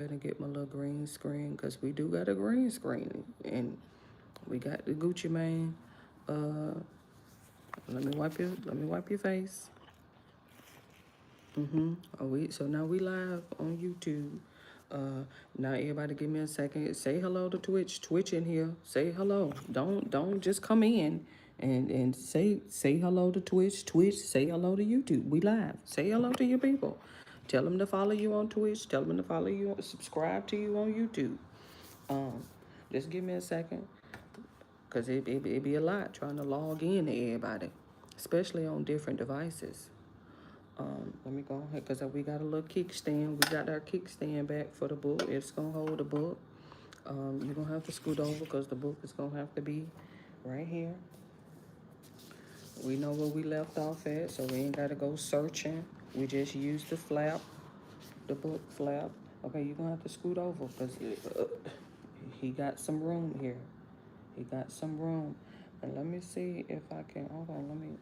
And get my little green screen because we do got a green screen and we got the Gucci Mane. Uh, let me wipe your face. So now we live on YouTube. Uh, Now everybody give me a second. Say hello to Twitch. Twitch in here. Say hello. Don't just come in and say hello to Twitch. Twitch. Say hello to YouTube. We live. Say hello to your people. Tell them to follow you on Twitch. Tell them to follow you. Subscribe to you on YouTube. Um, just give me a second, cause it be a lot trying to log in to everybody, especially on different devices. Let me go ahead, cause we got a little kickstand. We got our kickstand back for the book. It's gonna hold the book. You're gonna have to scoot over, cause the book is gonna have to be right here. We know where we left off at, so we ain't gotta go searching. We just use the flap, the book flap. Okay, you're gonna have to scoot over, cause he got some room here. He got some room. And let me see if I can, hold on,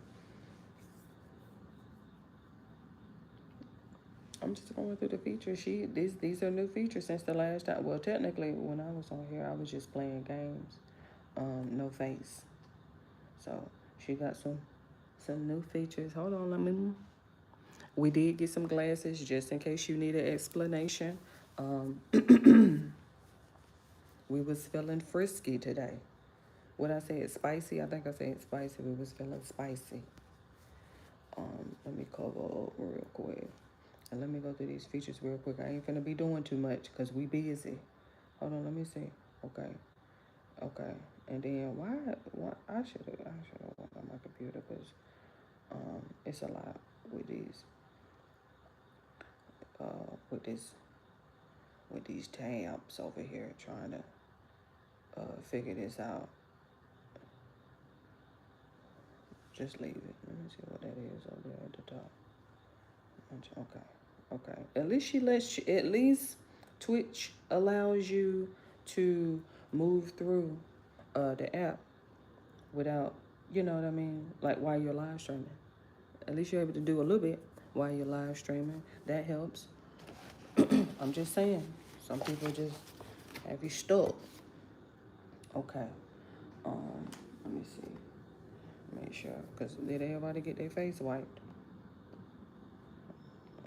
I'm just going through the features. These are new features since the last time. Well, technically, when I was on here, I was just playing games. No face. So she got some new features. Hold on, we did get some glasses just in case you need an explanation. Um, we was feeling frisky today. What I said, spicy? I think I said spicy. We was feeling spicy. Let me cover up real quick. And let me go through these features real quick. I ain't finna be doing too much because we busy. Hold on, let me see. Okay. Okay. And then why I should have went on my computer because it's a lot with these with this with these tabs over here trying to figure this out. Just leave it. Let me see what that is over there at the top. Okay. Okay. At least Twitch allows you to move through the app without, you know what I mean, like while you're live streaming. At least you're able to do a little bit while you're live streaming. That helps. I'm just saying. Some people just have you stuck. Okay. Let me see. Make sure, cause did everybody get their face wiped?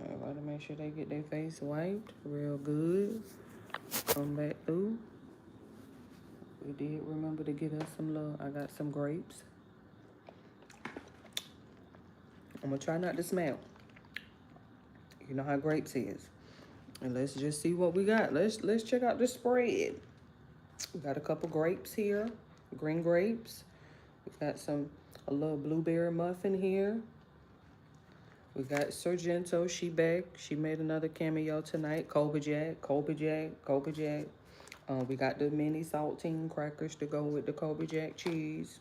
Everybody make sure they get their face wiped real good. Come back through. We did remember to get us some love. I got some grapes. I'm gonna try not to smell. You know how grapes is. And let's just see what we got. Let's check out the spread. We got a couple grapes here, green grapes. We got a little blueberry muffin here. We got Sargento. She back. She made another cameo tonight. Kobe Jack. We got the mini saltine crackers to go with the Kobe Jack cheese.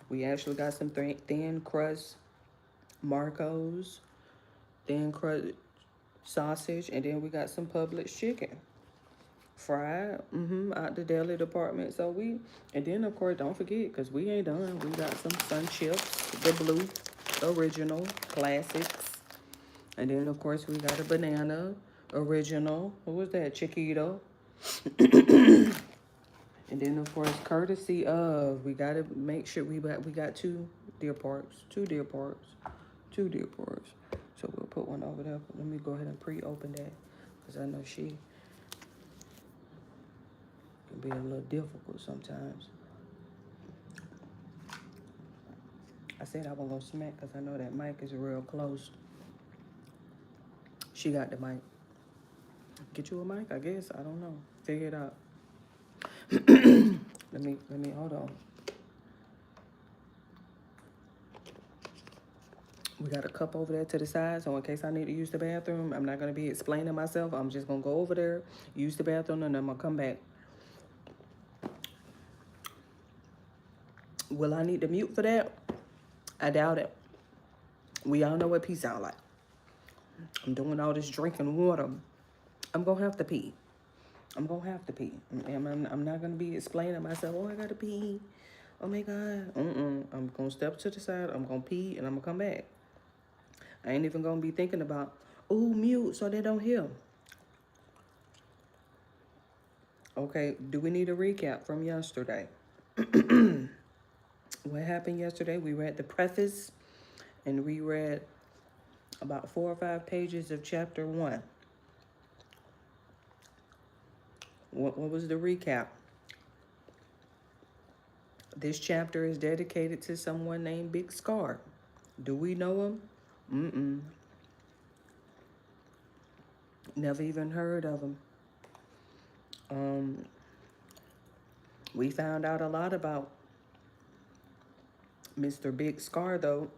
We actually got some thin crust Marco's, thin crust sausage, and then we got some Publix chicken. Fried, out the deli department. And then of course, don't forget, because we ain't done, we got some Sun Chips, the blue, original, classics. And then of course, we got a banana, original. What was that? Chiquito. And then of course, courtesy of, we gotta make sure we got deer parks, two deer parks, two deer parks. So we'll put one over there. Let me go ahead and pre-open that because I know she can be a little difficult sometimes. I said I wasn't gonna smack because I know that mic is real close. She got the mic. Get you a mic, I guess. I don't know. Figure it out. Let me hold on. We got a cup over there to the side, so in case I need to use the bathroom, I'm not gonna be explaining myself. I'm just gonna go over there, use the bathroom, and I'm gonna come back. Will I need to mute for that? I doubt it. We all know what pee sound like. I'm doing all this drinking water. I'm gonna have to pee. I'm gonna have to pee. I'm not gonna be explaining myself. Oh, I gotta pee. Oh my God. I'm gonna step to the side. I'm gonna pee and I'm gonna come back. I ain't even gonna be thinking about, oh, mute so they don't hear. Okay, do we need a recap from yesterday? What happened yesterday? We read the preface and we read about 4 or 5 pages of chapter 1. What was the recap? This chapter is dedicated to someone named Big Scar. Do we know him? Mm-mm. Never even heard of him. We found out a lot about Mr. Big Scar, though.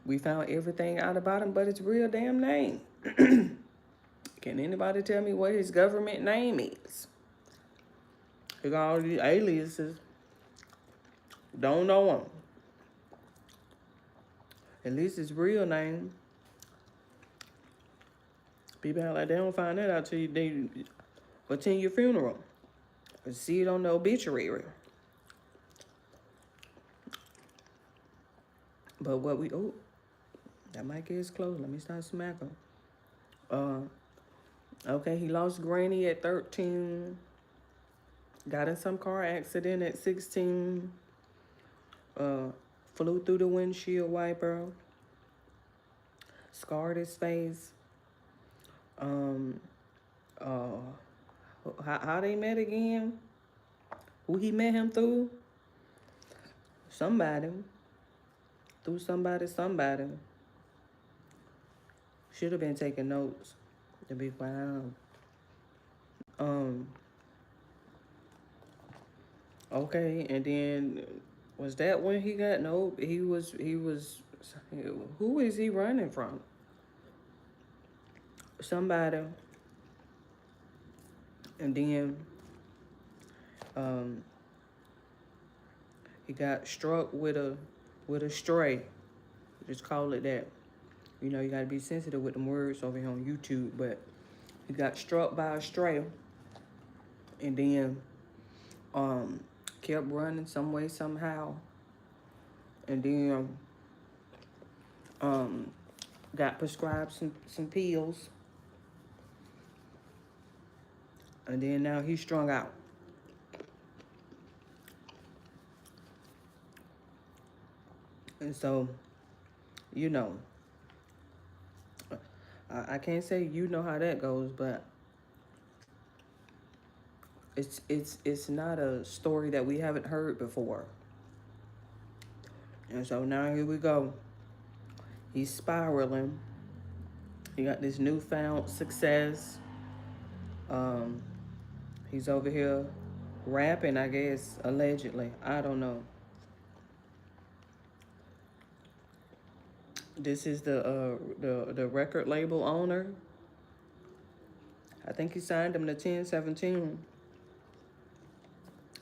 We found everything out about him but his real damn name. Can anybody tell me what his government name is? He got all these aliases. Don't know him. At least his real name. People act like they don't find that out till they attend your funeral or see it on the obituary. But what we that mic is closed. Let me start smacking. Okay, he lost Granny at 13. Got in some car accident at 16. Flew through the windshield wiper. Scarred his face. How they met again? Who he met him through? Somebody. Through somebody. Should have been taking notes, to be quite honest. Okay, and then was that when he got he was who is he running from? Somebody. And then he got struck with a stray. Just call it that. You know, you gotta be sensitive with them words over here on YouTube, but he got struck by a stray and then kept running some way, somehow. And then got prescribed some pills. And then now he's strung out. And so, you know, I can't say you know how that goes, but it's not a story that we haven't heard before. And so now here we go. He's spiraling. He got this newfound success. He's over here rapping, I guess, allegedly. I don't know. This is the record label owner. I think he signed him to 1017.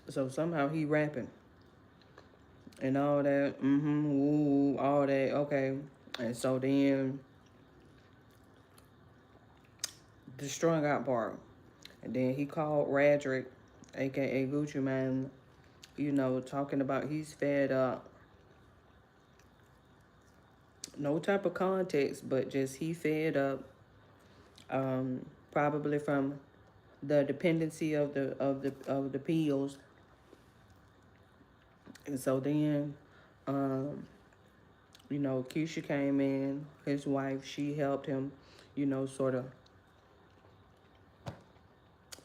So somehow he rapping. And all that, woo, all that, okay. And so then the strung out part. And then he called Radrick, aka Gucci Mane, you know, talking about he's fed up. No type of context, but just he fed up. Probably from the dependency of the pills. And so then, you know, Keisha came in, his wife, she helped him, you know, sort of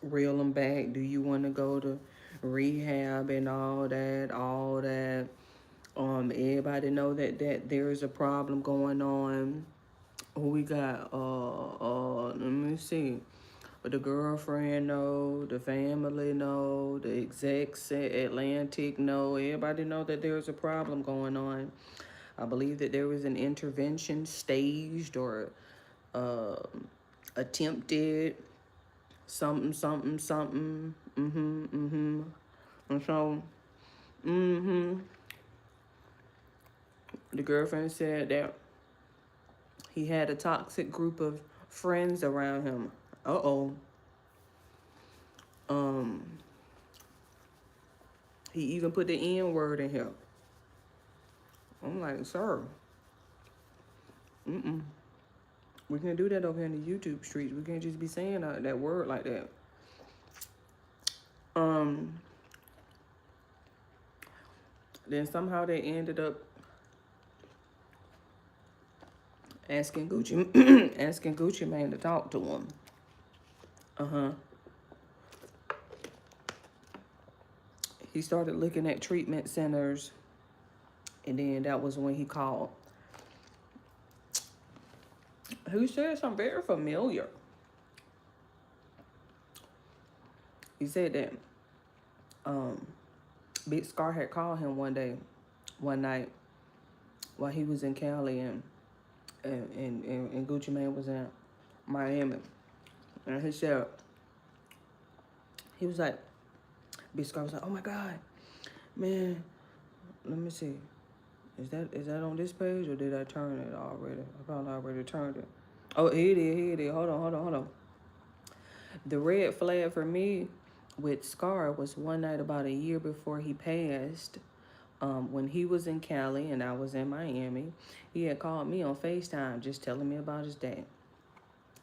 reel him back. Do you want to go to rehab and all that? Everybody know that there is a problem going on. Who we got? Let me see. But the girlfriend know, the family know, the execs at Atlantic know. Everybody know that there's a problem going on. I believe that there was an intervention staged or attempted. Something. And so, the girlfriend said that he had a toxic group of friends around him. He even put the N word in here. I'm like, sir. We can't do that over here in the YouTube streets. We can't just be saying that word like that. Um, then somehow they ended up asking Gucci, asking Gucci Mane to talk to him. He started looking at treatment centers, and then that was when he called. Who said something very familiar? He said that Big Scar had called him one night, while he was in Cali and Gucci Mane was in Miami. And he said, he was like, Big Scar was like, oh my God, man, let me see. Is that on this page or did I turn it already? I probably already turned it. Oh, here it is. Hold on. The red flag for me with Scar was one night about a year before he passed. When he was in Cali and I was in Miami, he had called me on FaceTime just telling me about his day.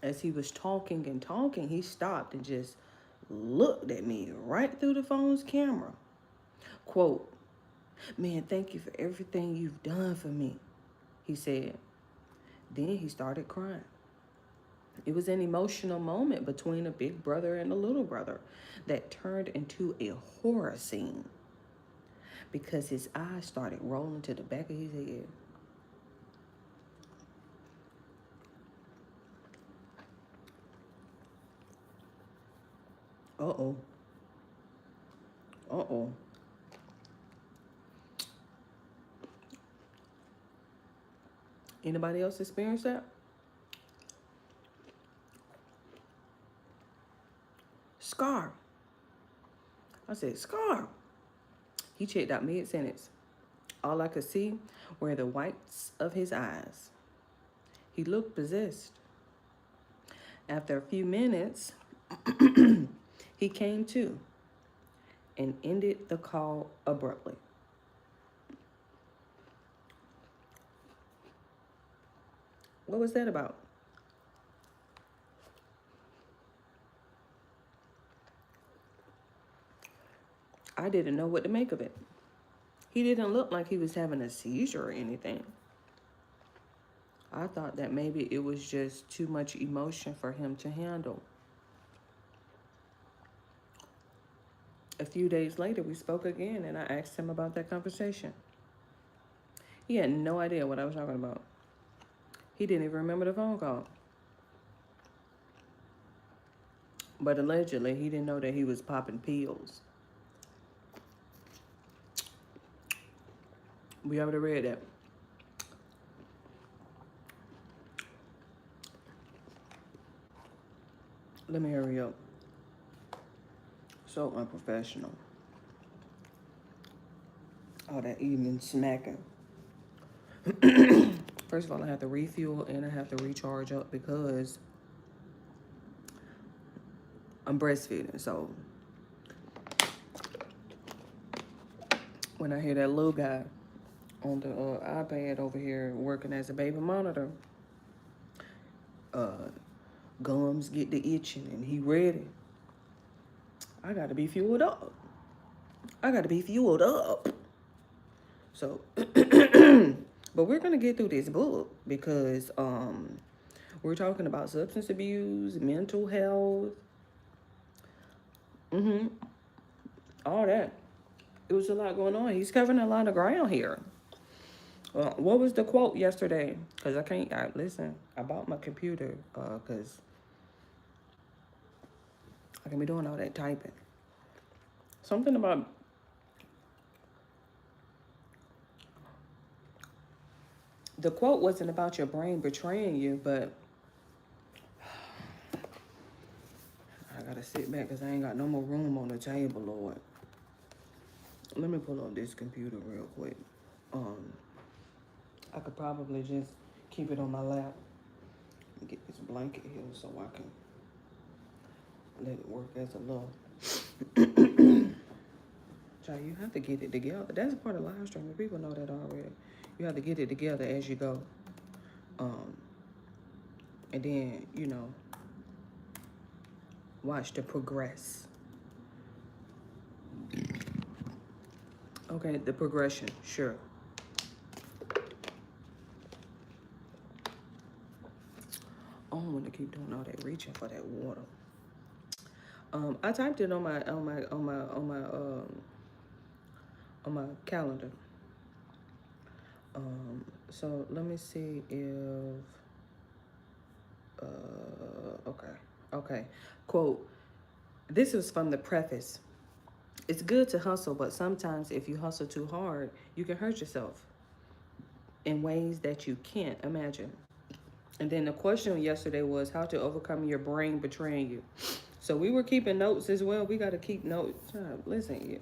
As he was talking and talking, he stopped and just looked at me right through the phone's camera. Quote, man, thank you for everything you've done for me, he said. Then he started crying. It was an emotional moment between a big brother and a little brother that turned into a horror scene because his eyes started rolling to the back of his head. Uh-oh. Uh-oh. Anybody else experience that? Scar. I said, Scar. He checked out mid-sentence. All I could see were the whites of his eyes. He looked possessed. After a few minutes, he came to and ended the call abruptly. What was that about? I didn't know what to make of it. He didn't look like he was having a seizure or anything. I thought that maybe it was just too much emotion for him to handle. A few days later, we spoke again, and I asked him about that conversation. He had no idea what I was talking about. He didn't even remember the phone call. But allegedly, he didn't know that he was popping pills. We already read that. Let me hurry up. So unprofessional. All that evening smacking. First of all, I have to refuel and I have to recharge up because I'm breastfeeding. So when I hear that little guy on the iPad over here working as a baby monitor, gums get the itching and he ready. I got to be fueled up. So, but we're going to get through this book because we're talking about substance abuse, mental health, all that. It was a lot going on. He's covering a lot of ground here. What was the quote yesterday? Because listen, I bought my computer because I can be doing all that typing. Something about the quote wasn't about your brain betraying you, but I gotta sit back because I ain't got no more room on the table, Lord. Let me pull up this computer real quick. I could probably just keep it on my lap and get this blanket here so I can let it work as a little. Child, you have to get it together. That's part of live streaming. People know that already. You have to get it together as you go. And then, watch the progress. Okay, the progression, sure. I don't want to keep doing all that reaching for that water. I typed it on my calendar. So let me see if okay, okay. Quote: This is from the preface. It's good to hustle, but sometimes if you hustle too hard, you can hurt yourself in ways that you can't imagine. And then the question yesterday was how to overcome your brain betraying you. So we were keeping notes as well. We got to keep notes. Listen,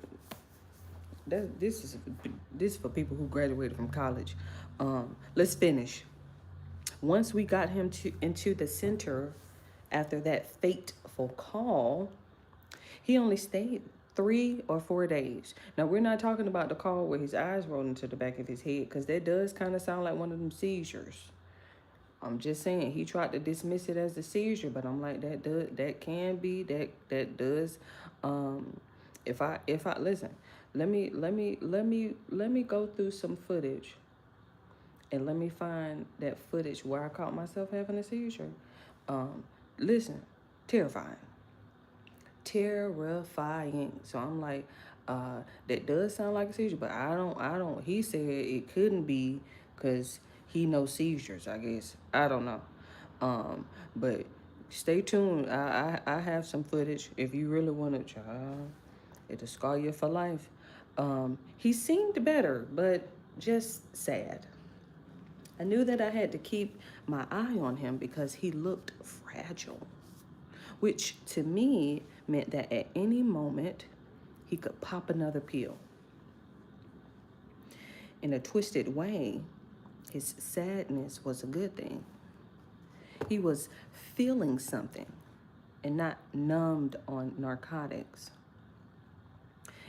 this is for people who graduated from college. Let's finish. Once we got him into the center after that fateful call, he only stayed 3 or 4 days. Now, we're not talking about the call where his eyes rolled into the back of his head, because that does kind of sound like one of them seizures. I'm just saying he tried to dismiss it as a seizure, but I'm like that can be that does. If I listen, let me go through some footage, and let me find that footage where I caught myself having a seizure. Um, Listen, terrifying. Terrifying. So I'm like, that does sound like a seizure, but I don't. He said it couldn't be because he knows seizures. I guess I don't know. But stay tuned. I have some footage if you really want to. Child, it'll scar you for life. He seemed better, but just sad. I knew that I had to keep my eye on him because he looked fragile, which to me meant that at any moment he could pop another pill. In a twisted way, his sadness was a good thing. He was feeling something and not numbed on narcotics.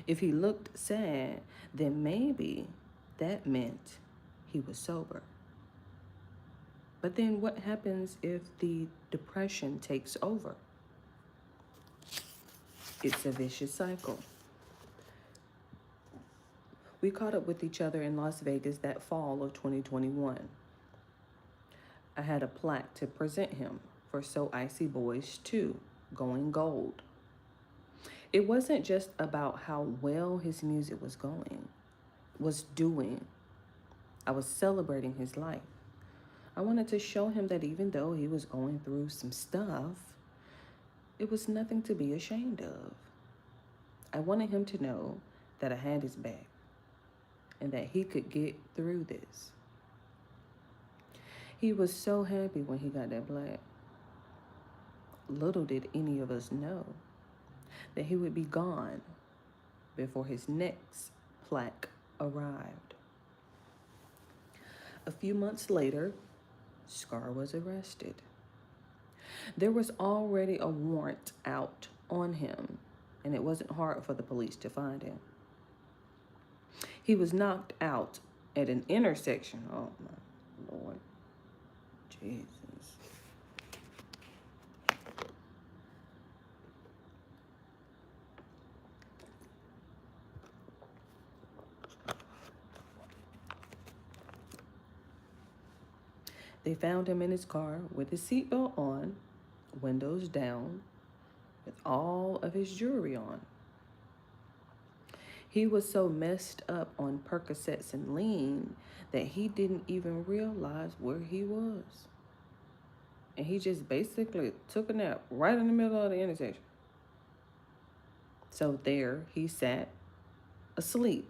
If he looked sad, then maybe that meant he was sober. But then what happens if the depression takes over? It's a vicious cycle. We caught up with each other in Las Vegas that fall of 2021. I had a plaque to present him for So Icy Boys 2, Going Gold. It wasn't just about how well his music was doing. I was celebrating his life. I wanted to show him that even though he was going through some stuff, it was nothing to be ashamed of. I wanted him to know that I had his back and that he could get through this. He was so happy when he got that plaque. Little did any of us know that he would be gone before his next plaque arrived. A few months later, Scar was arrested. There was already a warrant out on him, and it wasn't hard for the police to find him. He was knocked out at an intersection. Oh my Lord. Jesus. They found him in his car with his seatbelt on, windows down, with all of his jewelry on. He was so messed up on Percocets and lean that he didn't even realize where he was. And he just basically took a nap right in the middle of the intersection. So there he sat, asleep,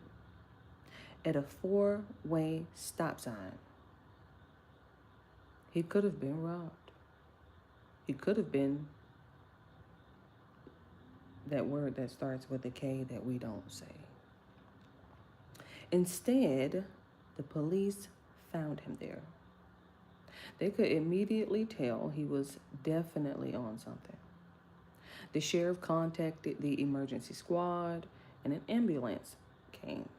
at a 4-way stop sign. He could have been robbed. He could have been that word that starts with a K that we don't say. Instead, the police found him there. They could immediately tell he was definitely on something. The sheriff contacted the emergency squad, and an ambulance came.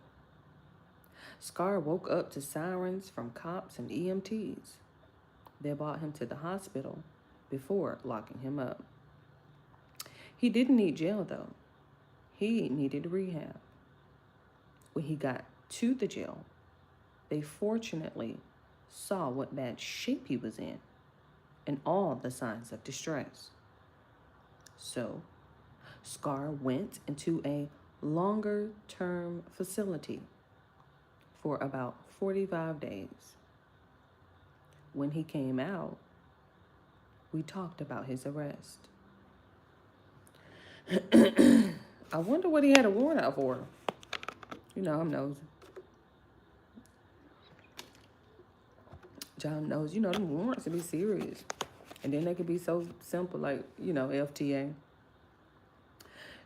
Scar woke up to sirens from cops and EMTs. They brought him to the hospital before locking him up. He didn't need jail, though. He needed rehab, When he got to the jail, they fortunately saw what bad shape he was in and all the signs of distress. So, Scar went into a longer term facility for about 45 days. When he came out, we talked about his arrest. I wonder what he had a warrant out for. You know, I'm nosy. John knows, you know, them warrants to be serious. And then they could be so simple, like, you know, FTA.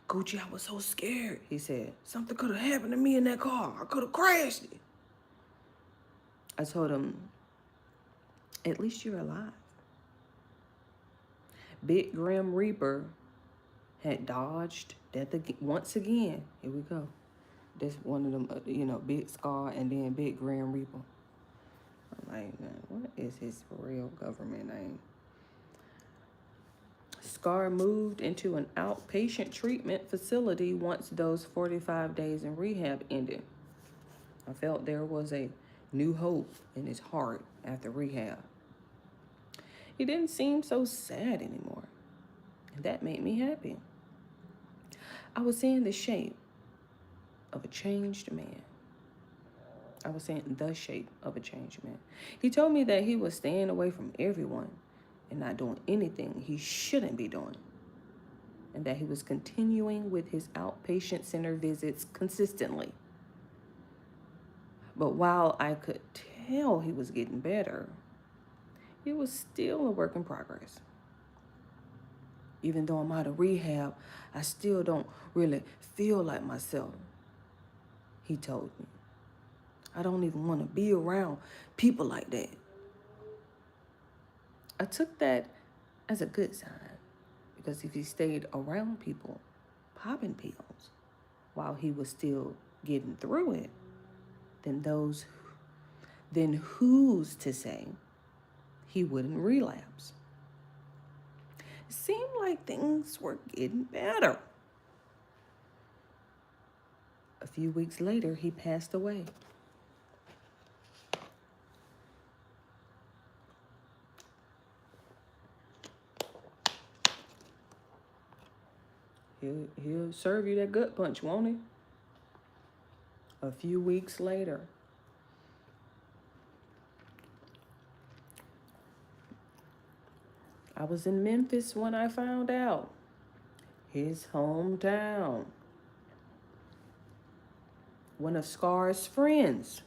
Gucci, I was so scared, he said. Something could have happened to me in that car. I could have crashed it. I told him, at least you're alive. Big Grim Reaper had dodged death once again. Here we go. That's one of them, you know, Big Scar and then Big Grim Reaper. I'm like, man, what is his real government name? Scar moved into an outpatient treatment facility once those 45 days in rehab ended. I felt there was a new hope in his heart after rehab. He didn't seem so sad anymore, and that made me happy. I was seeing the shape of a changed man. I was seeing the shape of a changed man. He told me that he was staying away from everyone and not doing anything he shouldn't be doing, and that he was continuing with his outpatient center visits consistently. But while I could tell he was getting better, it was still a work in progress. Even though I'm out of rehab, I still don't really feel like myself, he told me. I don't even want to be around people like that. I took that as a good sign, because if he stayed around people popping pills while he was still getting through it, then who's to say he wouldn't relapse? It seemed like things were getting better. A few weeks later, he passed away. He'll serve you that gut punch, won't he? A few weeks later, I was in Memphis when I found out. His hometown. One of Scar's friends,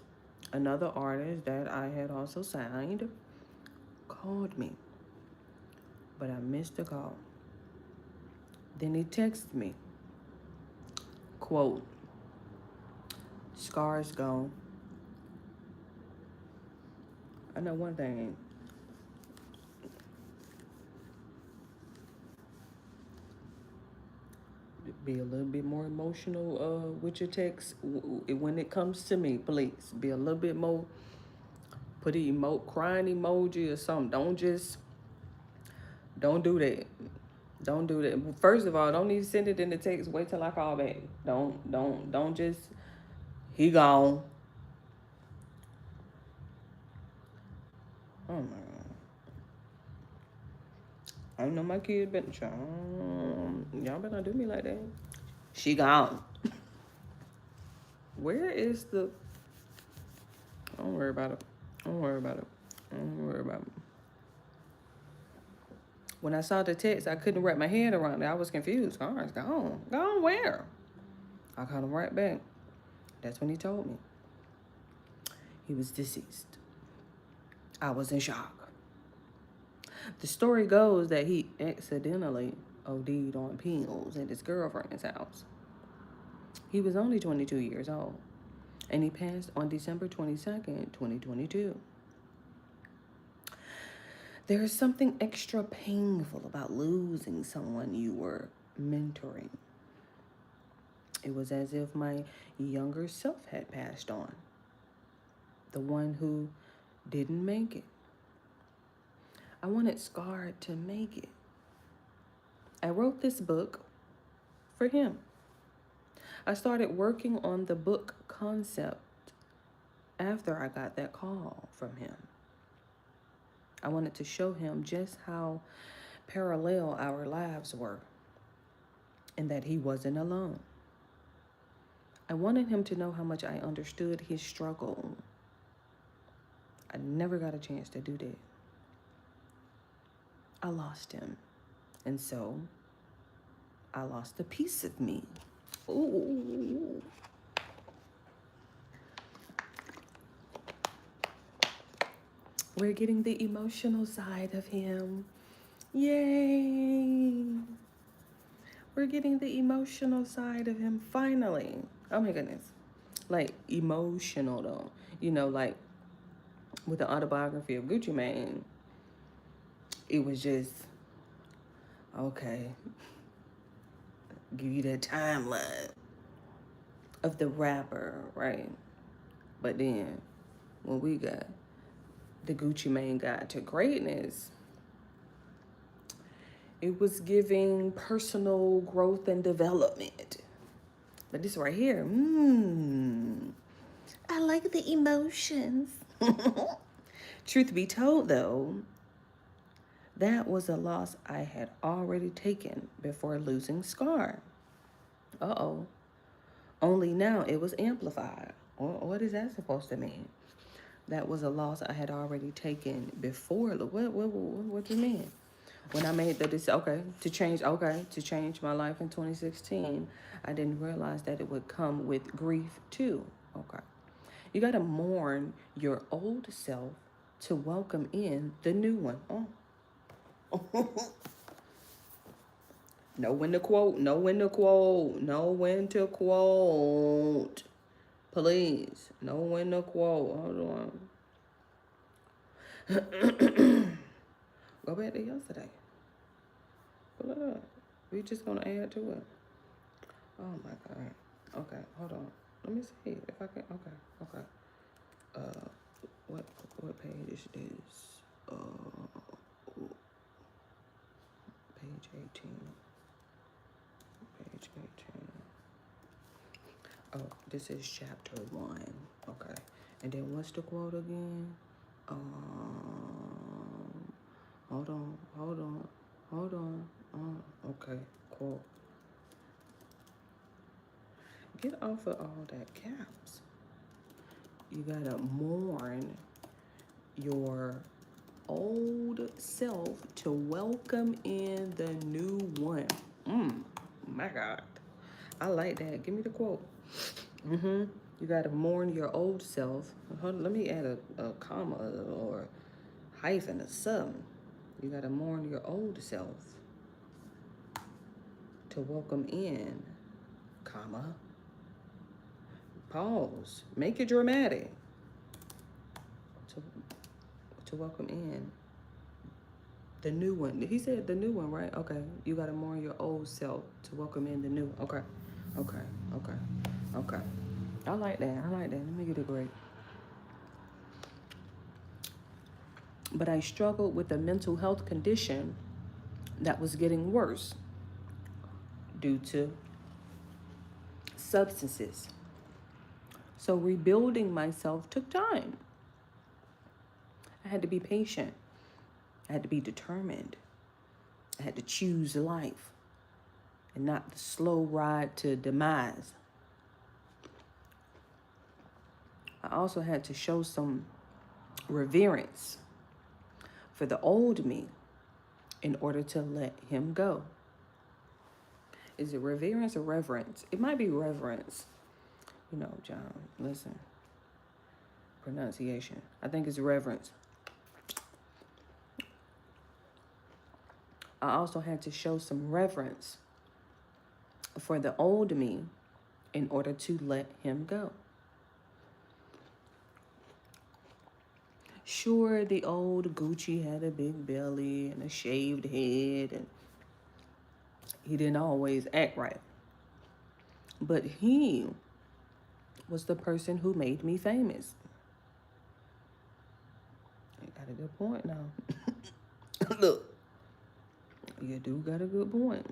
another artist that I had also signed, called me, but I missed the call. Then he texted me, quote, Scar's gone. I know one thing. Be a little bit more emotional with your text when it comes to me, please. Be a little bit more, put an crying emoji or something. Don't do that. Don't do that. First of all, don't even send it in the text. Wait till I call back. Don't just, he gone. Oh my God. I know my kid been y'all better not do me like that. She gone. Where is the, don't worry about it. Don't worry about it. Don't worry about it. When I saw the text, I couldn't wrap my head around it. I was confused. Oh, it's gone. Gone where? I called him right back. That's when he told me. He was deceased. I was in shock. The story goes that he accidentally OD'd on pills at his girlfriend's house. He was only 22 years old, and he passed on December 22nd, 2022. There is something extra painful about losing someone you were mentoring. It was as if my younger self had passed on, the one who didn't make it. I wanted Scar to make it. I wrote this book for him. I started working on the book concept after I got that call from him. I wanted to show him just how parallel our lives were and that he wasn't alone. I wanted him to know how much I understood his struggle. I never got a chance to do that. I lost him. And so I lost a piece of me. Ooh. We're getting the emotional side of him. Yay! We're getting the emotional side of him finally. Oh my goodness. Like emotional though. You know, like with the autobiography of Gucci Mane, it was just, okay, give you that timeline of the rapper, right? But then when we got the Gucci Mane Guide to Greatness, it was giving personal growth and development. But this right here, I like the emotions. Truth be told, though, that was a loss I had already taken before losing Scar. Uh-oh. Only now it was amplified. What is that supposed to mean? That was a loss I had already taken before. What do you mean? When I made the decision, to change my life in 2016, I didn't realize that it would come with grief too. Okay. You got to mourn your old self to welcome in the new one. Oh. Know when to quote. Please. Know when to quote. Hold on. Go back to yesterday. Pull it up. We just gonna add to it. Oh my God. Okay, hold on. Let me see if I can. Okay. What page is this? Page 18. Page 18. Oh, this is chapter 1. Okay. And then what's the quote again? Hold on. Okay, quote. Get off of all that caps. You gotta mourn your old self to welcome in the new one. My God. I like that. Give me the quote. You gotta mourn your old self. Hold on, let me add a comma or hyphen or something. You gotta mourn your old self to welcome in, comma, pause, make it dramatic, to welcome in the new one. He said the new one, right? Okay, you gotta mourn your old self to welcome in the new. Okay. I like that. Let me get it great. But I struggled with a mental health condition that was getting worse due to substances. So rebuilding myself took time. I had to be patient. I had to be determined. I had to choose life and not the slow ride to demise. I also had to show some reverence for the old me in order to let him go. Is it reverence or reverence? It might be reverence. You know, John, listen. Pronunciation. I think it's reverence. I also had to show some reverence for the old me in order to let him go. Sure, the old Gucci had a big belly and a shaved head, and he didn't always act right. But he was the person who made me famous. I got a good point now. Look, you do got a good point.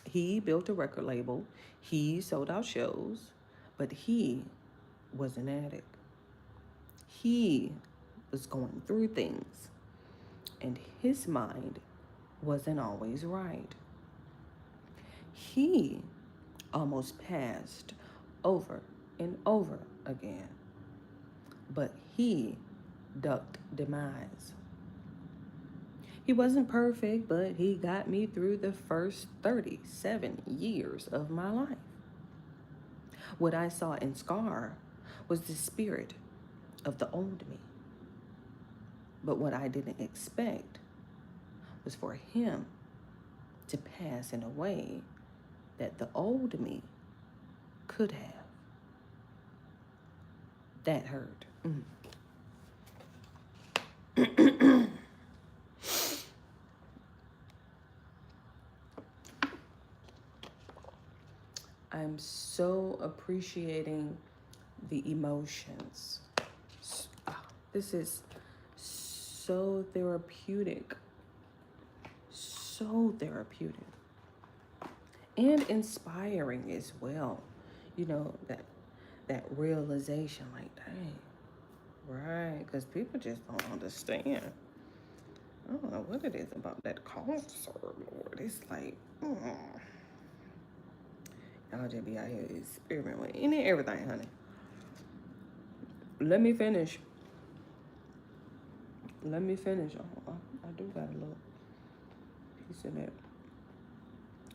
He built a record label. He sold out shows, but he was an addict. He was going through things, and his mind wasn't always right. He almost passed over and over again, but he ducked demise. He wasn't perfect, but he got me through the first 37 years of my life. What I saw in Scar was the spirit of the old me. But what I didn't expect was for him to pass in a way that the old me could have. That hurt. I'm so appreciating the emotions. This is so therapeutic. So therapeutic. And inspiring as well. You know, that realization, like, dang, right? Because people just don't understand. I don't know what it is about that cough, sir, Lord. It's like, y'all just be out here experimenting with any and everything, honey. Let me finish. Let me finish. Oh, I do got a little piece of that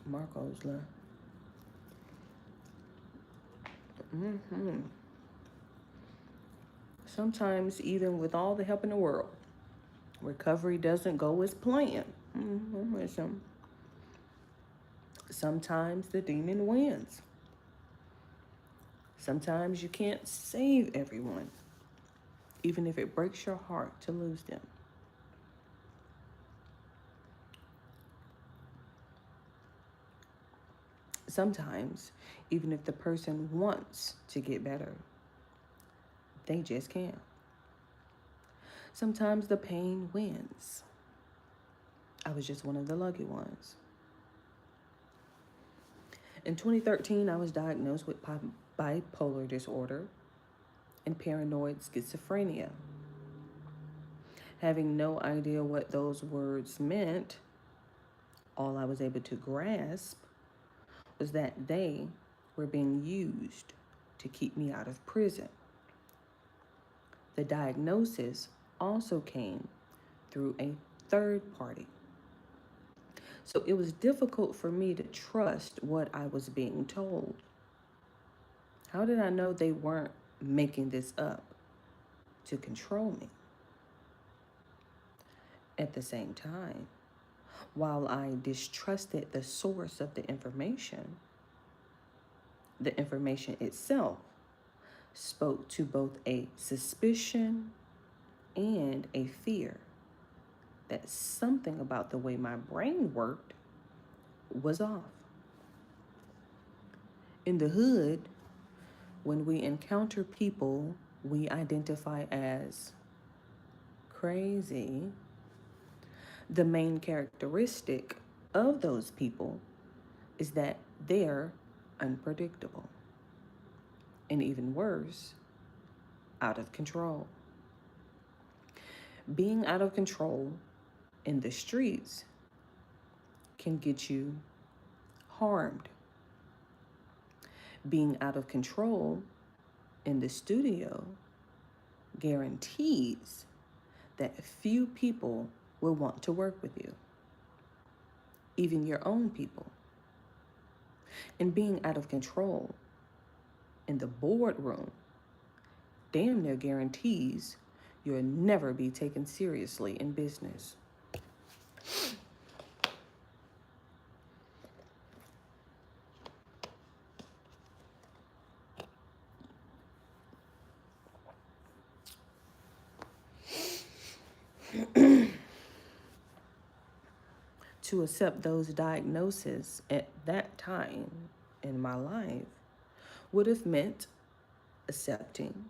Marco's left. Sometimes, even with all the help in the world, recovery doesn't go as planned. Sometimes the demon wins. Sometimes you can't save everyone, even if it breaks your heart to lose them. Sometimes, even if the person wants to get better, they just can't. Sometimes the pain wins. I was just one of the lucky ones. In 2013, I was diagnosed with bipolar disorder and paranoid schizophrenia. Having no idea what those words meant, all I was able to grasp was that they were being used to keep me out of prison. The diagnosis also came through a third party. So it was difficult for me to trust what I was being told. How did I know they weren't making this up to control me? At the same time, while I distrusted the source of the information itself spoke to both a suspicion and a fear that something about the way my brain worked was off. In the hood, when we encounter people we identify as crazy, the main characteristic of those people is that they're unpredictable. And even worse, out of control. Being out of control in the streets can get you harmed. Being out of control in the studio guarantees that few people will want to work with you, even your own people. And being out of control in the boardroom damn near guarantees you'll never be taken seriously in business. To accept those diagnoses at that time in my life would have meant accepting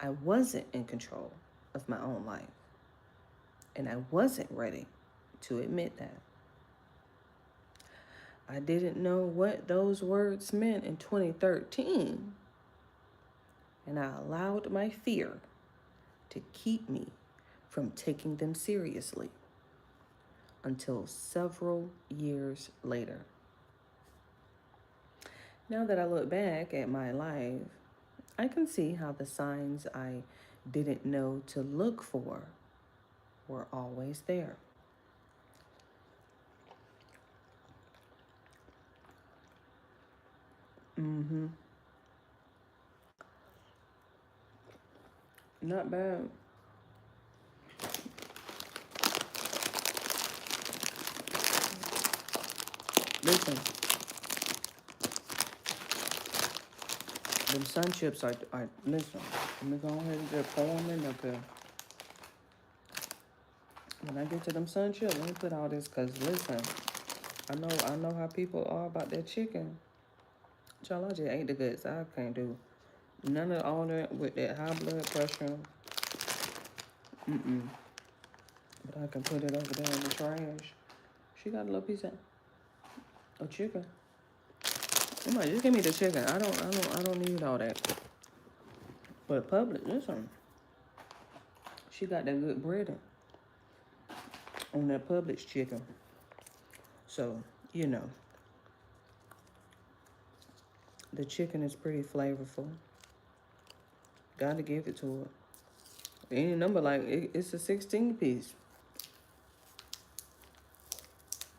I wasn't in control of my own life. And I wasn't ready to admit that. I didn't know what those words meant in 2013. and I allowed my fear to keep me from taking them seriously until several years later. Now that I look back at my life, I can see how the signs I didn't know to look for were always there. Mm-hmm. Not bad. Listen, them sun chips are listen, let me go ahead and just pour them in up here. When I get to them sun chips, let me put all this, cause listen, I know how people are about that chicken. Child, I just ate the guts. I can't do none of all that with that high blood pressure. Mm-mm. But I can put it over there in the trash. She got a little piece of chicken. You might just give me the chicken. I don't need all that. But Publix, listen, she got that good breading on that Publix chicken. So, you know, the chicken is pretty flavorful. Gotta give it to her. Any number, like, it's a 16 piece.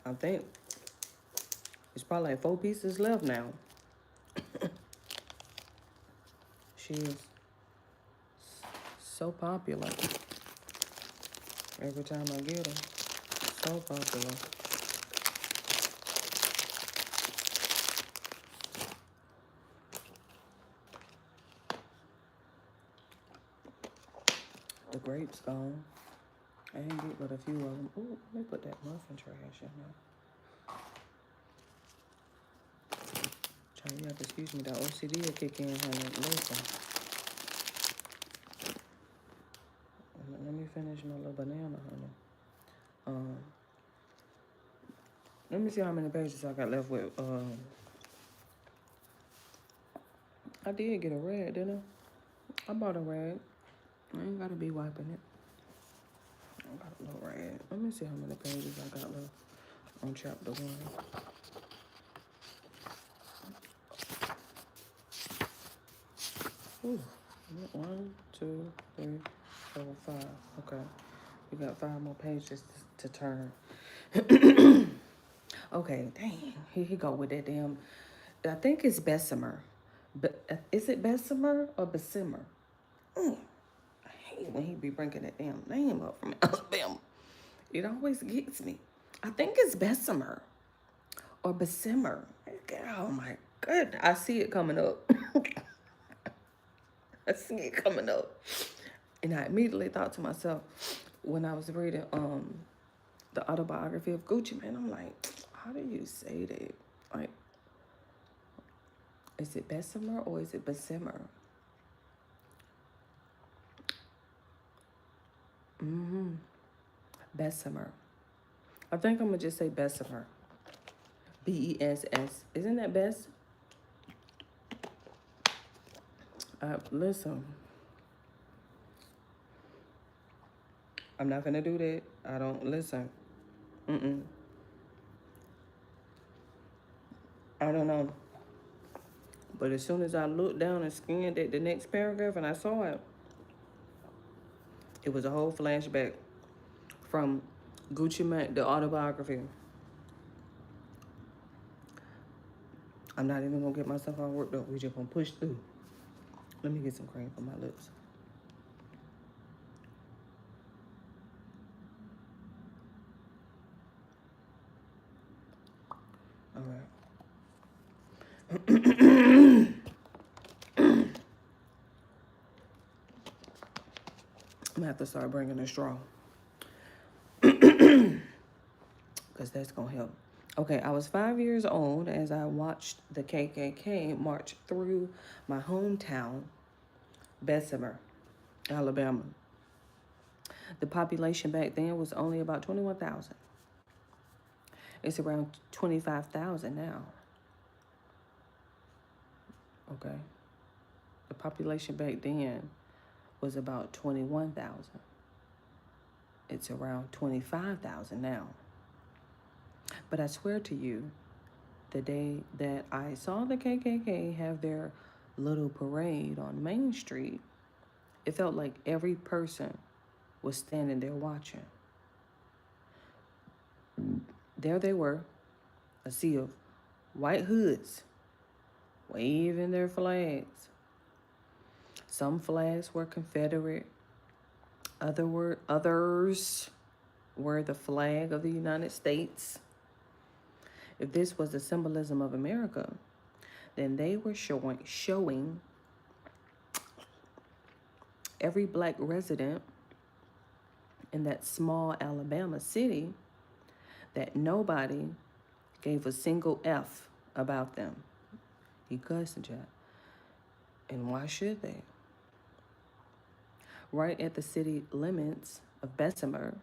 I think it's probably like 4 pieces left now. She is so popular. Every time I get her, so popular. The grapes gone. I ain't get but a few of them. Ooh, let me put that muffin trash in there. Child, you have to excuse me. That OCD will kick in, honey. Listen. Let me finish my little banana, honey. Let me see how many pages I got left with. I did get a rag, didn't I? I bought a rag. I ain't gotta be wiping it. I got a little rag. Let me see how many pages I got left on chapter 1. Ooh. 1, 2, 3, 4, 5. Okay. We got 5 more pages to turn. Okay, dang. Here he go with that damn. I think it's Bessemer. But is it Bessemer or Bessemer? I hate when he be bringing that damn name up from Alabama. It always gets me. I think it's Bessemer or Bessemer. Oh my goodness. I see it coming up. I see it coming up. And I immediately thought to myself, when I was reading the autobiography of Gucci Mane, I'm like, how do you say that? Like, is it Bessemer or is it Bessemer? Bessemer. I think I'm gonna just say Bessemer. Bess. Isn't that best? Listen, I'm not gonna do that. I don't listen. I don't know. But as soon as I looked down and scanned at the next paragraph and I saw it, it was a whole flashback from Gucci Mane, the autobiography. I'm not even gonna get myself all worked up. We just gonna push through. Let me get some cream for my lips. All right. I'm gonna have to start bringing a straw because that's gonna help. Okay, I was 5 years old as I watched the KKK march through my hometown, Bessemer, Alabama. The population back then was only about 21,000. It's around 25,000 now. Okay. The population back then was about 21,000. It's around 25,000 now. But I swear to you, the day that I saw the KKK have their little parade on Main Street, it felt like every person was standing there watching. There they were, a sea of white hoods waving their flags. Some flags were Confederate, others were the flag of the United States. If this was the symbolism of America, then they were showing every black resident in that small Alabama city that nobody gave a single F about them. He cussed, Jack. And why should they? Right at the city limits of Bessemer,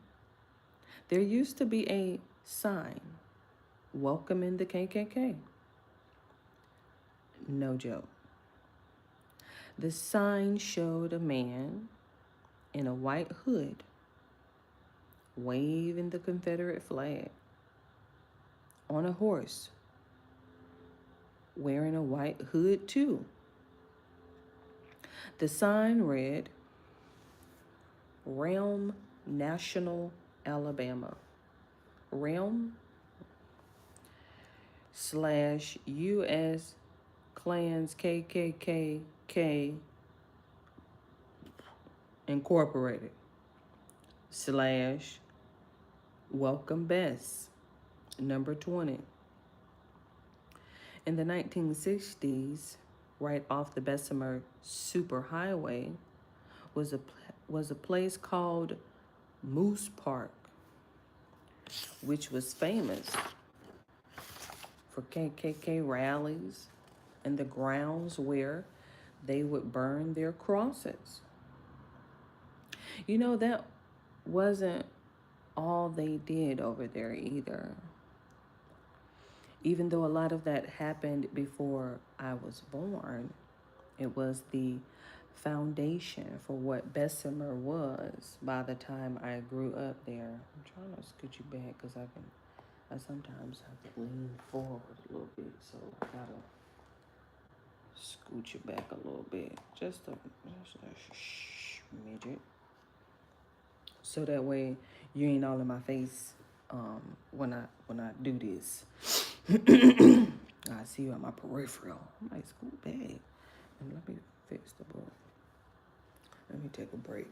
there used to be a sign welcoming the KKK. No joke. The sign showed a man in a white hood waving the Confederate flag on a horse, wearing a white hood too. The sign read, Realm National Alabama. Realm / U.S. Klans KKK Incorporated / Welcome Bess, number 20. In the 1960s, right off the Bessemer Superhighway, was a place called Moose Park, which was famous for KKK rallies and the grounds where they would burn their crosses. You know, that wasn't all they did over there either. Even though a lot of that happened before I was born, it was the foundation for what Bessemer was by the time I grew up there. I'm trying to scoot you back because I sometimes have to lean forward a little bit, so I gotta scoot you back a little bit, just a midget, so that way you ain't all in my face when I do this. I see you on my peripheral. I might scoot back and let me fix the book. Let me take a break.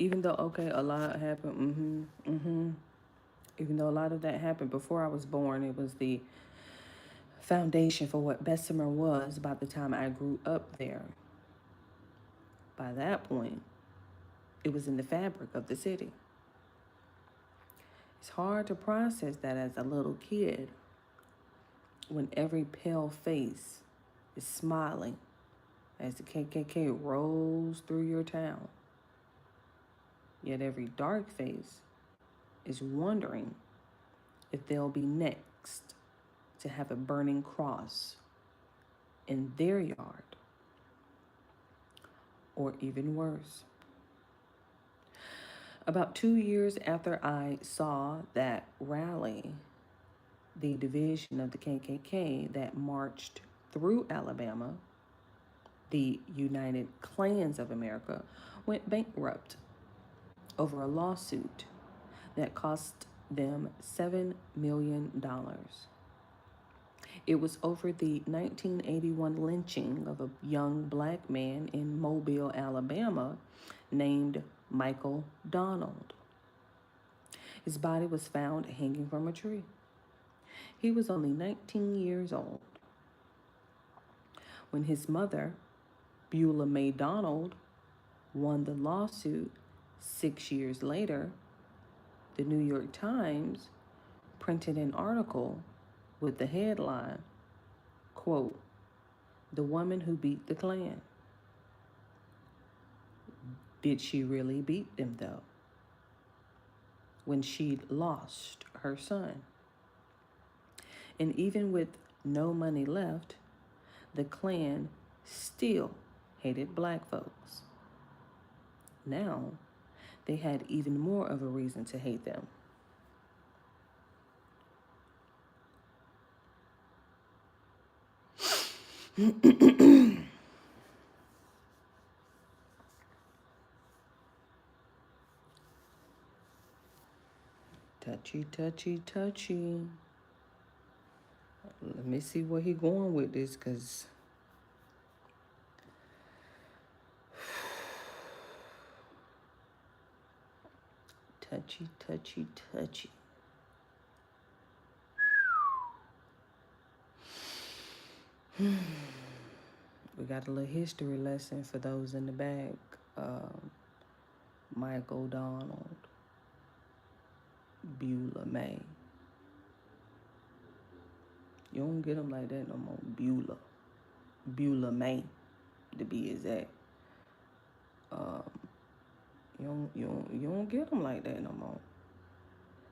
Even though, okay, a lot happened, even though a lot of that happened before I was born, it was the foundation for what Bessemer was by the time I grew up there. By that point, it was in the fabric of the city. It's hard to process that as a little kid when every pale face is smiling as the KKK rolls through your town. Yet every dark face is wondering if they'll be next to have a burning cross in their yard, or even worse. About 2 years after I saw that rally, the division of the KKK that marched through Alabama, the United Klans of America, went bankrupt over a lawsuit that cost them $7 million. It was over the 1981 lynching of a young black man in Mobile, Alabama, named Michael Donald. His body was found hanging from a tree. He was only 19 years old. When his mother, Beulah May Donald, won the lawsuit 6 years later, the New York Times printed an article with the headline, quote, "The woman who beat the Klan." Did she really beat them, though, when she lost her son? And even with no money left, the Klan still hated black folks. Now, they had even more of a reason to hate them. Touchy, touchy, touchy. Let me see where he going with this, because touchy, touchy, touchy. We got a little history lesson for those in the back. Michael Donald, Beulah May. You don't get them like that no more. Beulah May, to be exact. You don't get them like that no more.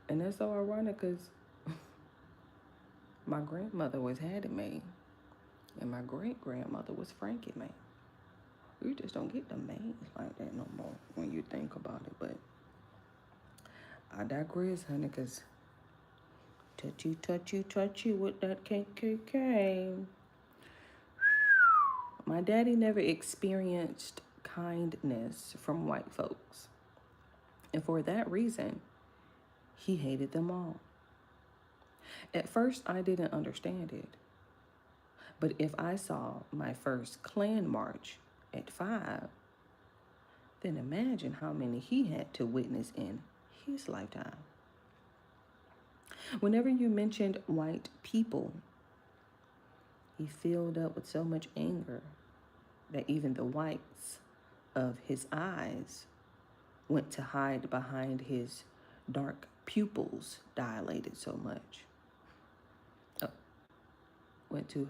And that's so ironic, because my grandmother was Hattie Mae, and my great-grandmother was Frankie Mae. You just don't get the names like that no more when you think about it. But I digress, honey, because touchy, touchy, touchy with that KKK. My daddy never experienced kindness from white folks. And for that reason, he hated them all. At first, I didn't understand it. But if I saw my first Klan march at 5, then imagine how many he had to witness in his lifetime. Whenever you mentioned white people, he filled up with so much anger that even the whites of his eyes went to hide behind his dark pupils dilated so much. Went to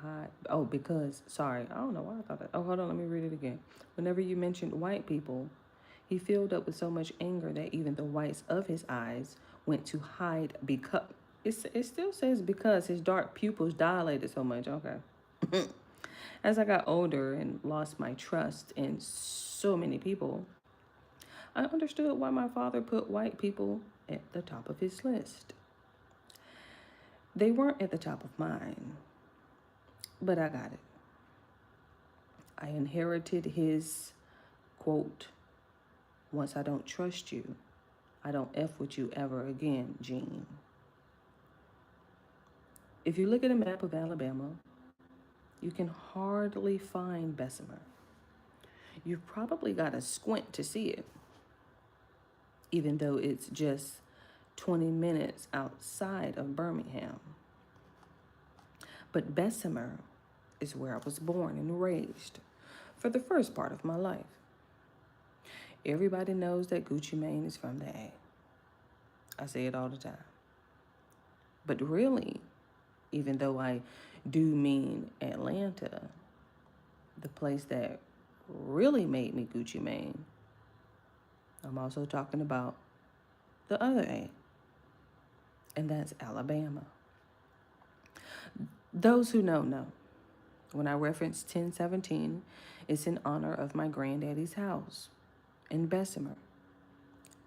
hide. Oh, because, sorry, I don't know why I thought that. Oh, hold on, let me read it again. Whenever you mentioned white people, he filled up with so much anger that even the whites of his eyes went to hide because, it still says because his dark pupils dilated so much. Okay. As I got older and lost my trust in so many people, I understood why my father put white people at the top of his list. They weren't at the top of mine, but I got it. I inherited his quote, "Once I don't trust you, I don't F with you ever again," gene. If you look at a map of Alabama, you can hardly find Bessemer. You've probably got to squint to see it, even though it's just 20 minutes outside of Birmingham. But Bessemer is where I was born and raised for the first part of my life. Everybody knows that Gucci Mane is from the A. I say it all the time. But really, even though I do mean Atlanta, the place that really made me Gucci Mane, I'm also talking about the other A, and that's Alabama. Those who know. When I reference 1017, it's in honor of my granddaddy's house in Bessemer,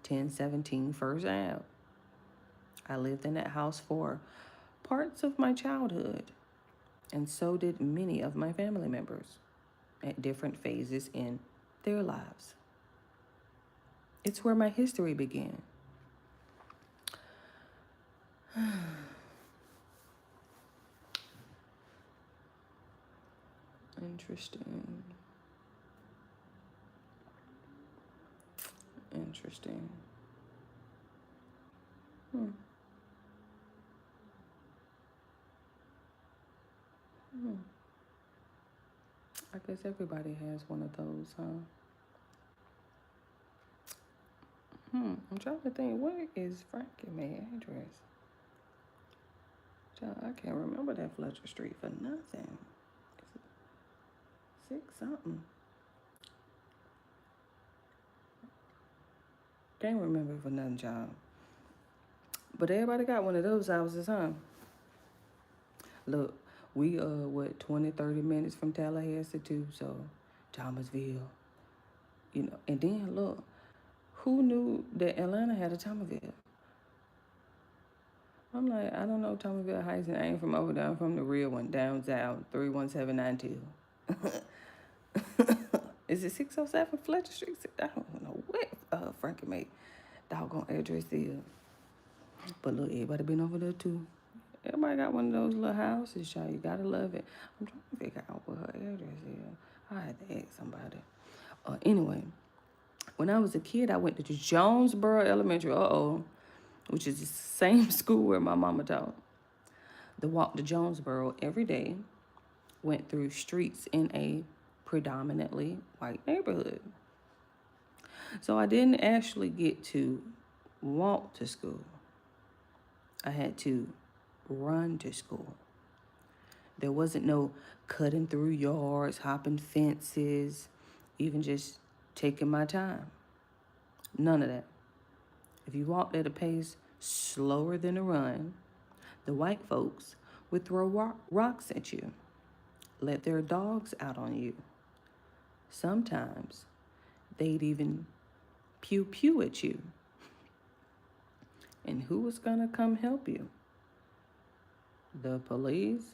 1017 First Ave. I lived in that house for parts of my childhood, and so did many of my family members at different phases in their lives. It's where my history began. Interesting. I guess everybody has one of those, huh? I'm trying to think, where is Frankie Mae address? I can't remember that Fletcher Street for nothing. 6 something. Can't remember for nothing, child. But everybody got one of those houses, huh? Look, we 20, 30 minutes from Tallahassee too, so Thomasville. You know, and then look, who knew that Atlanta had a Thomasville? I'm like, I don't know Thomasville Heights, and I ain't from over there. I'm from the real one, down south, 31792. Is it 607 Fletcher Street? I don't know what Frankie made doggone address is. But look, everybody been over there too. Everybody got one of those little houses, y'all. You gotta love it. I'm trying to figure out what her address is. I had to ask somebody. Anyway, when I was a kid, I went to Jonesboro Elementary, which is the same school where my mama taught. The walk to Jonesboro every day went through streets in a predominantly white neighborhood. So I didn't actually get to walk to school. I had to run to school. There wasn't no cutting through yards, hopping fences, even just taking my time. None of that. If you walked at a pace slower than a run, the white folks would throw rocks at you, let their dogs out on you. Sometimes they'd even pew pew at you. And who was gonna come help you? The police?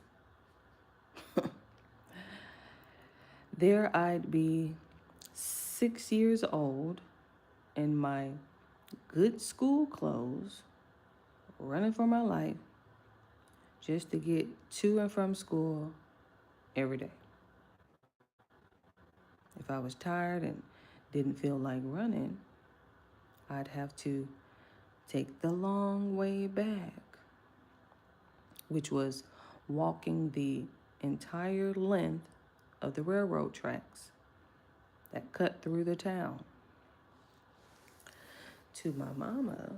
There I'd be 6 years old in my good school clothes, running for my life, just to get to and from school every day. If I was tired and didn't feel like running, I'd have to take the long way back, which was walking the entire length of the railroad tracks that cut through the town. To my mama,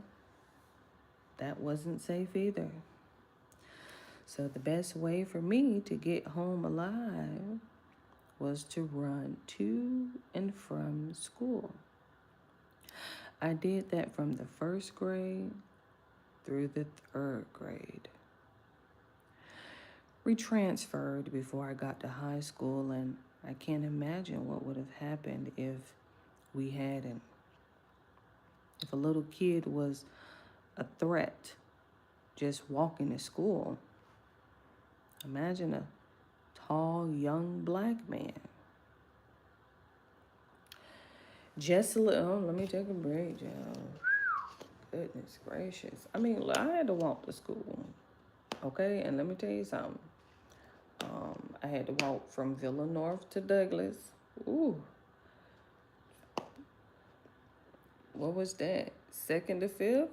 that wasn't safe either. So the best way for me to get home alive was to run to and from school. I did that from the 1st grade through the 3rd grade. We transferred before I got to high school, and I can't imagine what would have happened if we hadn't. If a little kid was a threat just walking to school, imagine a tall, young black man. Just a little, let me take a break, y'all. Goodness gracious. I mean, I had to walk to school, okay? And let me tell you something. I had to walk from Villa North to Douglas. Ooh. What was that? 2nd to 5th?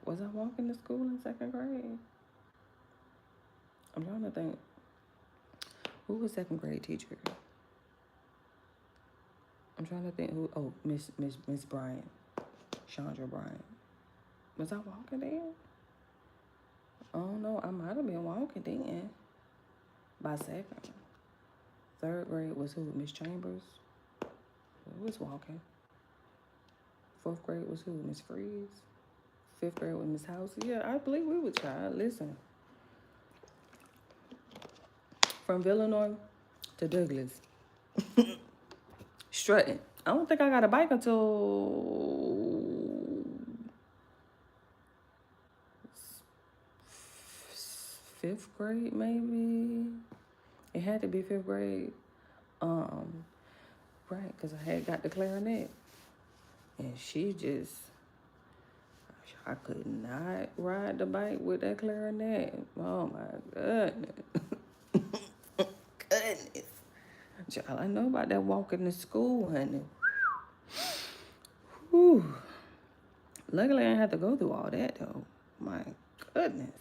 Was I walking to school in 2nd grade? I'm trying to think. Who was 2nd grade teacher? I'm trying to think who. Oh, Miss Bryant, Chandra Bryant. Was I walking then? Oh no, I might have been walking then. By 2nd. 3rd grade was who? Miss Chambers. Who was walking? 4th grade was who? Miss Freeze. 5th grade was Miss House. Yeah, I believe we would try. Listen. From Villanova to Douglas. Strutting. I don't think I got a bike until 5th grade, maybe. It had to be 5th grade. Right, because I had got the clarinet. And I could not ride the bike with that clarinet. Oh my goodness. Goodness. Child, I know about that walking to school, honey. Whew. Luckily, I didn't have to go through all that, though. My goodness.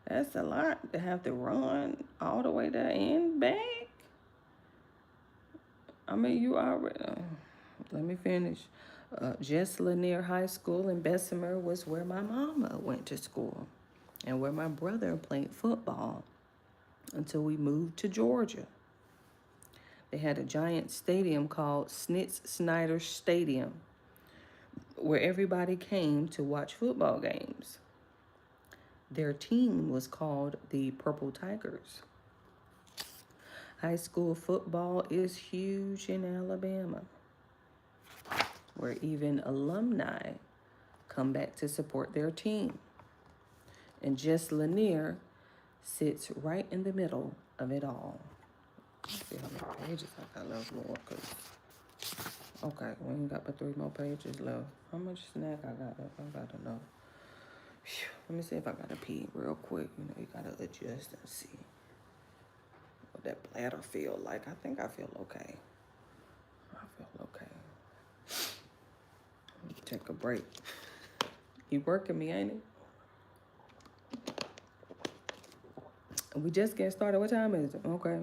That's a lot to have to run all the way there and back. I mean, you already... let me finish. Just Lanier High School in Bessemer was where my mama went to school and where my brother played football until we moved to Georgia. They had a giant stadium called Snitz Snyder Stadium where everybody came to watch football games. Their team was called the Purple Tigers. High school football is huge in Alabama, where even alumni come back to support their team. And Jess Lanier sits right in the middle of it all. Let's see how many pages I got left, Lord, okay, we ain't got but 3 more pages left. How much snack I got left? I gotta know. Whew. Let me see if I gotta pee real quick. You know, you gotta adjust and see what that bladder feel like. I think I feel okay. I feel okay. Let me take a break. You working me, ain't it? We just getting started. What time is it? Okay.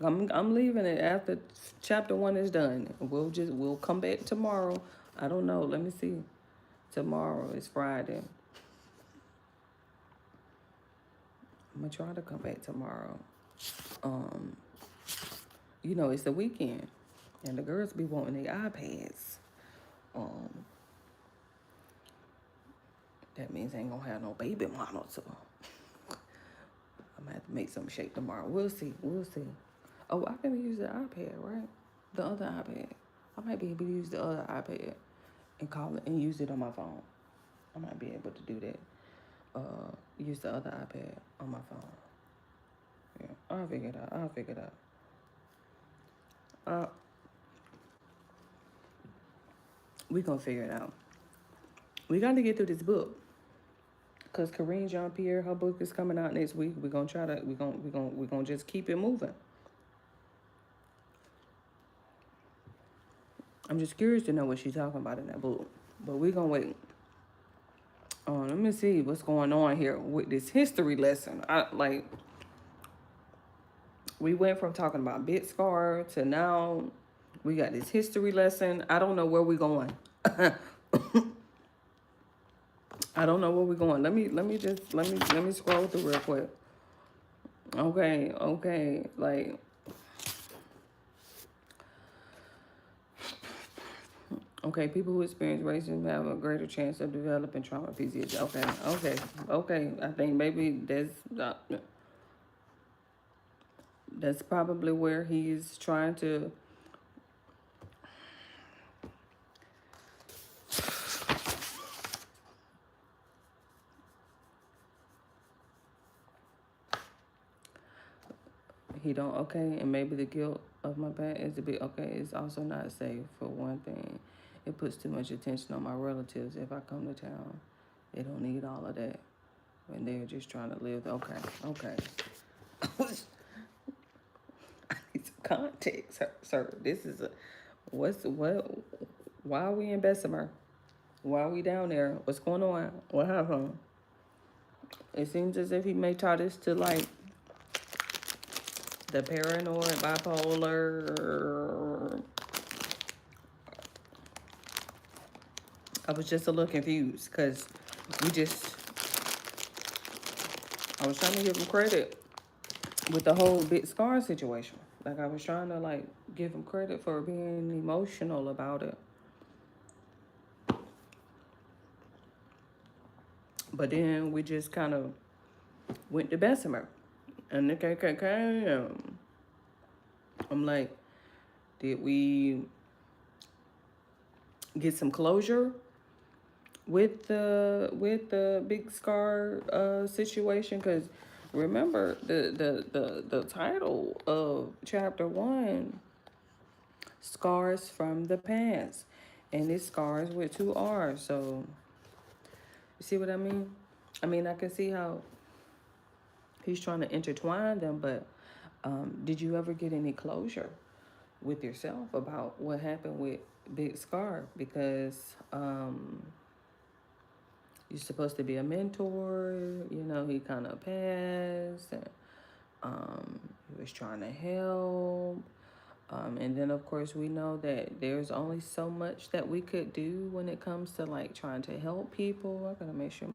I'm leaving it after chapter 1 is done. We'll come back tomorrow. I don't know. Let me see. Tomorrow is Friday. I'm gonna try to come back tomorrow. You know, it's the weekend and the girls be wanting their iPads. That means I ain't gonna have no baby monitor. So I'm gonna have to make some shape tomorrow. We'll see. Oh, I can use the iPad, right? The other iPad. I might be able to use the other iPad and call it and use it on my phone. I might be able to do that. Use the other iPad on my phone. Yeah, I'll figure it out. We gonna figure it out. We got to get through this book. Cause Karine Jean-Pierre, her book is coming out next week. We're gonna just keep it moving. I'm just curious to know what she's talking about in that book. But we're gonna wait. Let me see what's going on here with this history lesson. We went from talking about BitScar to now we got this history lesson. I don't know where we're going. I don't know where we're going. Let me scroll through real quick. Okay, like okay, people who experience racism have a greater chance of developing trauma PTSD. Okay. I think maybe that's probably where he's trying to. He don't, okay, and maybe the guilt of my past is to be, okay, it's also not safe for one thing. It puts too much attention on my relatives. If I come to town, they don't need all of that when they're just trying to live. Okay. I need some context, sir. This is why are we in Bessemer? Why are we down there? What's going on? What happened? It seems as if he may tie this to like the paranoid, bipolar. I was just a little confused because I was trying to give him credit with the whole BitScar situation. Like I was trying to like give him credit for being emotional about it. But then we just kind of went to Bessemer. And the KKK, I'm like, did we get some closure with the BitScar situation? Because remember the title of chapter 1, Scars from the Past, and it's scars with 2 R's. So you see what I mean? I mean, I can see how he's trying to intertwine them, but did you ever get any closure with yourself about what happened with BitScar? Because you're supposed to be a mentor, you know, he kind of passed, and he was trying to help. And then, of course, we know that there's only so much that we could do when it comes to, like, trying to help people. I gotta make sure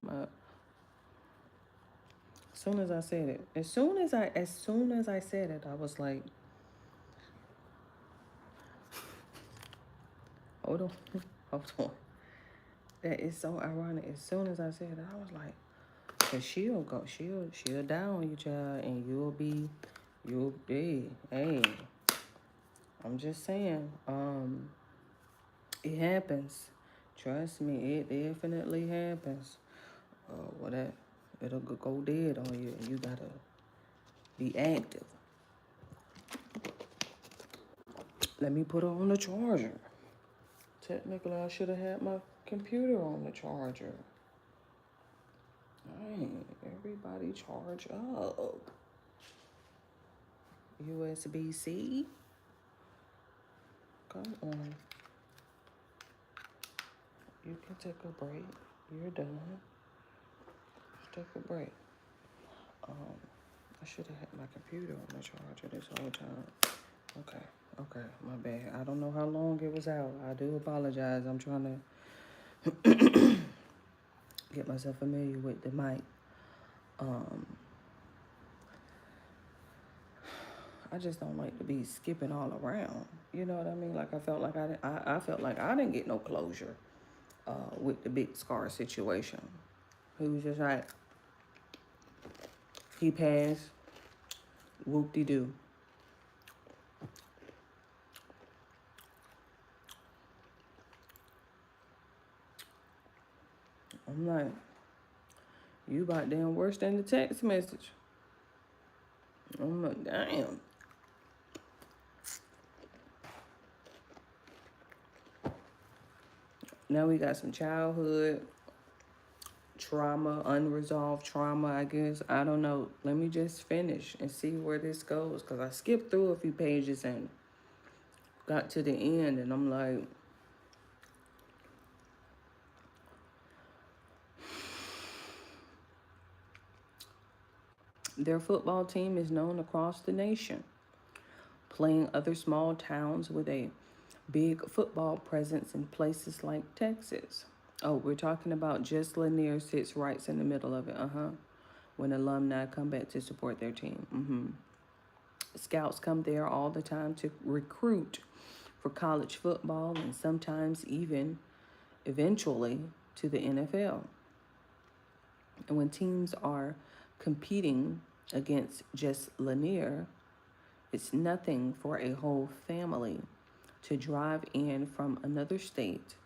as soon as I said it, I was like, Hold on. Hold on. That is so ironic. As soon as I said that, I was like, cause she'll die on you, child, and you'll be, hey, I'm just saying, it happens. Trust me, it definitely happens. Well, it'll go dead on you, and you gotta be active. Let me put her on the charger. Technically, I should have had my computer on the charger. Dang, everybody charge up. USB-C? Come on. You can take a break. You're done. Just take a break. I should have had my computer on the charger this whole time. Okay, my bad. I don't know how long it was out. I do apologize. I'm trying to get myself familiar with the mic. I just don't like to be skipping all around. You know what I mean? Like I felt like I felt like I didn't get no closure with the Big Scar situation. He was just like, he passed, whoop-de-doo. I'm like, you about damn worse than the text message. I'm like, damn. Now we got some childhood trauma, unresolved trauma, I guess. I don't know. Let me just finish and see where this goes. Because I skipped through a few pages and got to the end. And I'm like, their football team is known across the nation, playing other small towns with a big football presence in places like Texas. Oh, we're talking about just Lanier sits right in the middle of it. When alumni come back to support their team. Scouts come there all the time to recruit for college football and sometimes even eventually to the NFL. And when teams are competing against just Lanier, it's nothing for a whole family to drive in from another state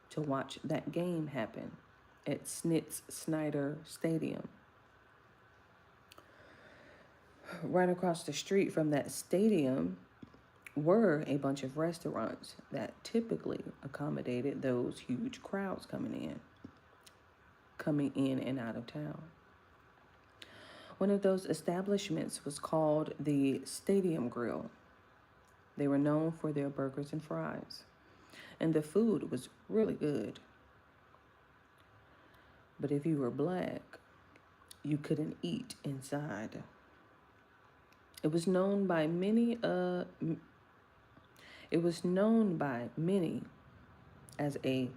to watch that game happen at Snitz Snyder Stadium. Right across the street from that stadium were a bunch of restaurants that typically accommodated those huge crowds coming in and out of town. One of those establishments was called the Stadium Grill. They were known for their burgers and fries, and the food was really good. But if you were black, you couldn't eat inside. It was known by many as a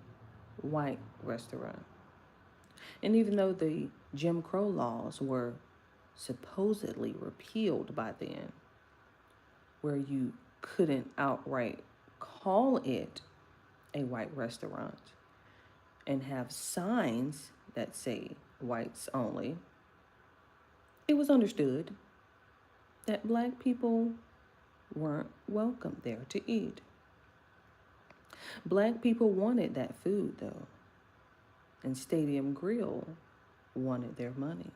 white restaurant. And even though the Jim Crow laws were supposedly repealed by then, where you couldn't outright call it a white restaurant and have signs that say whites only, it was understood that black people weren't welcome there to eat. Black people wanted that food though, and Stadium Grill wanted their money.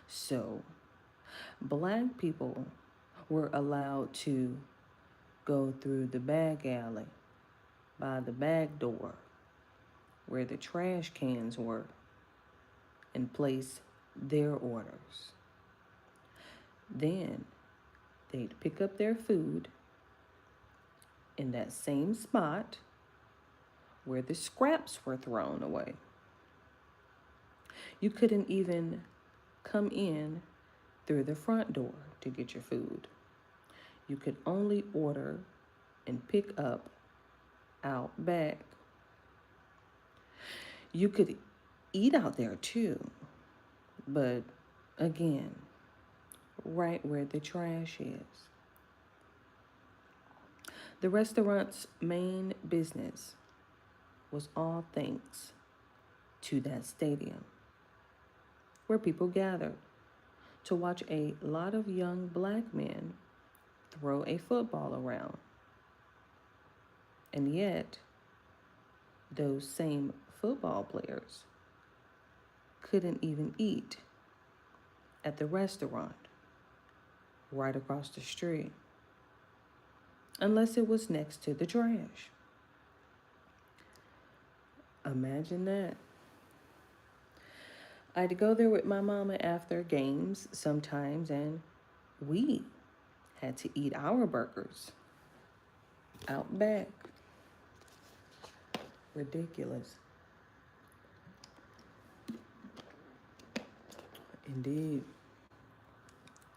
So black people were allowed to go through the back alley by the back door where the trash cans were and place their orders. Then they'd pick up their food in that same spot where the scraps were thrown away. You couldn't even come in through the front door to get your food. You could only order and pick up out back. You could eat out there too, but again, right where the trash is. The restaurant's main business was all thanks to that stadium where people gathered to watch a lot of young black men throw a football around. And yet, those same football players couldn't even eat at the restaurant right across the street unless it was next to the trash. Imagine that. I'd go there with my mama after games sometimes, and we had to eat our burgers out back. Ridiculous. Indeed.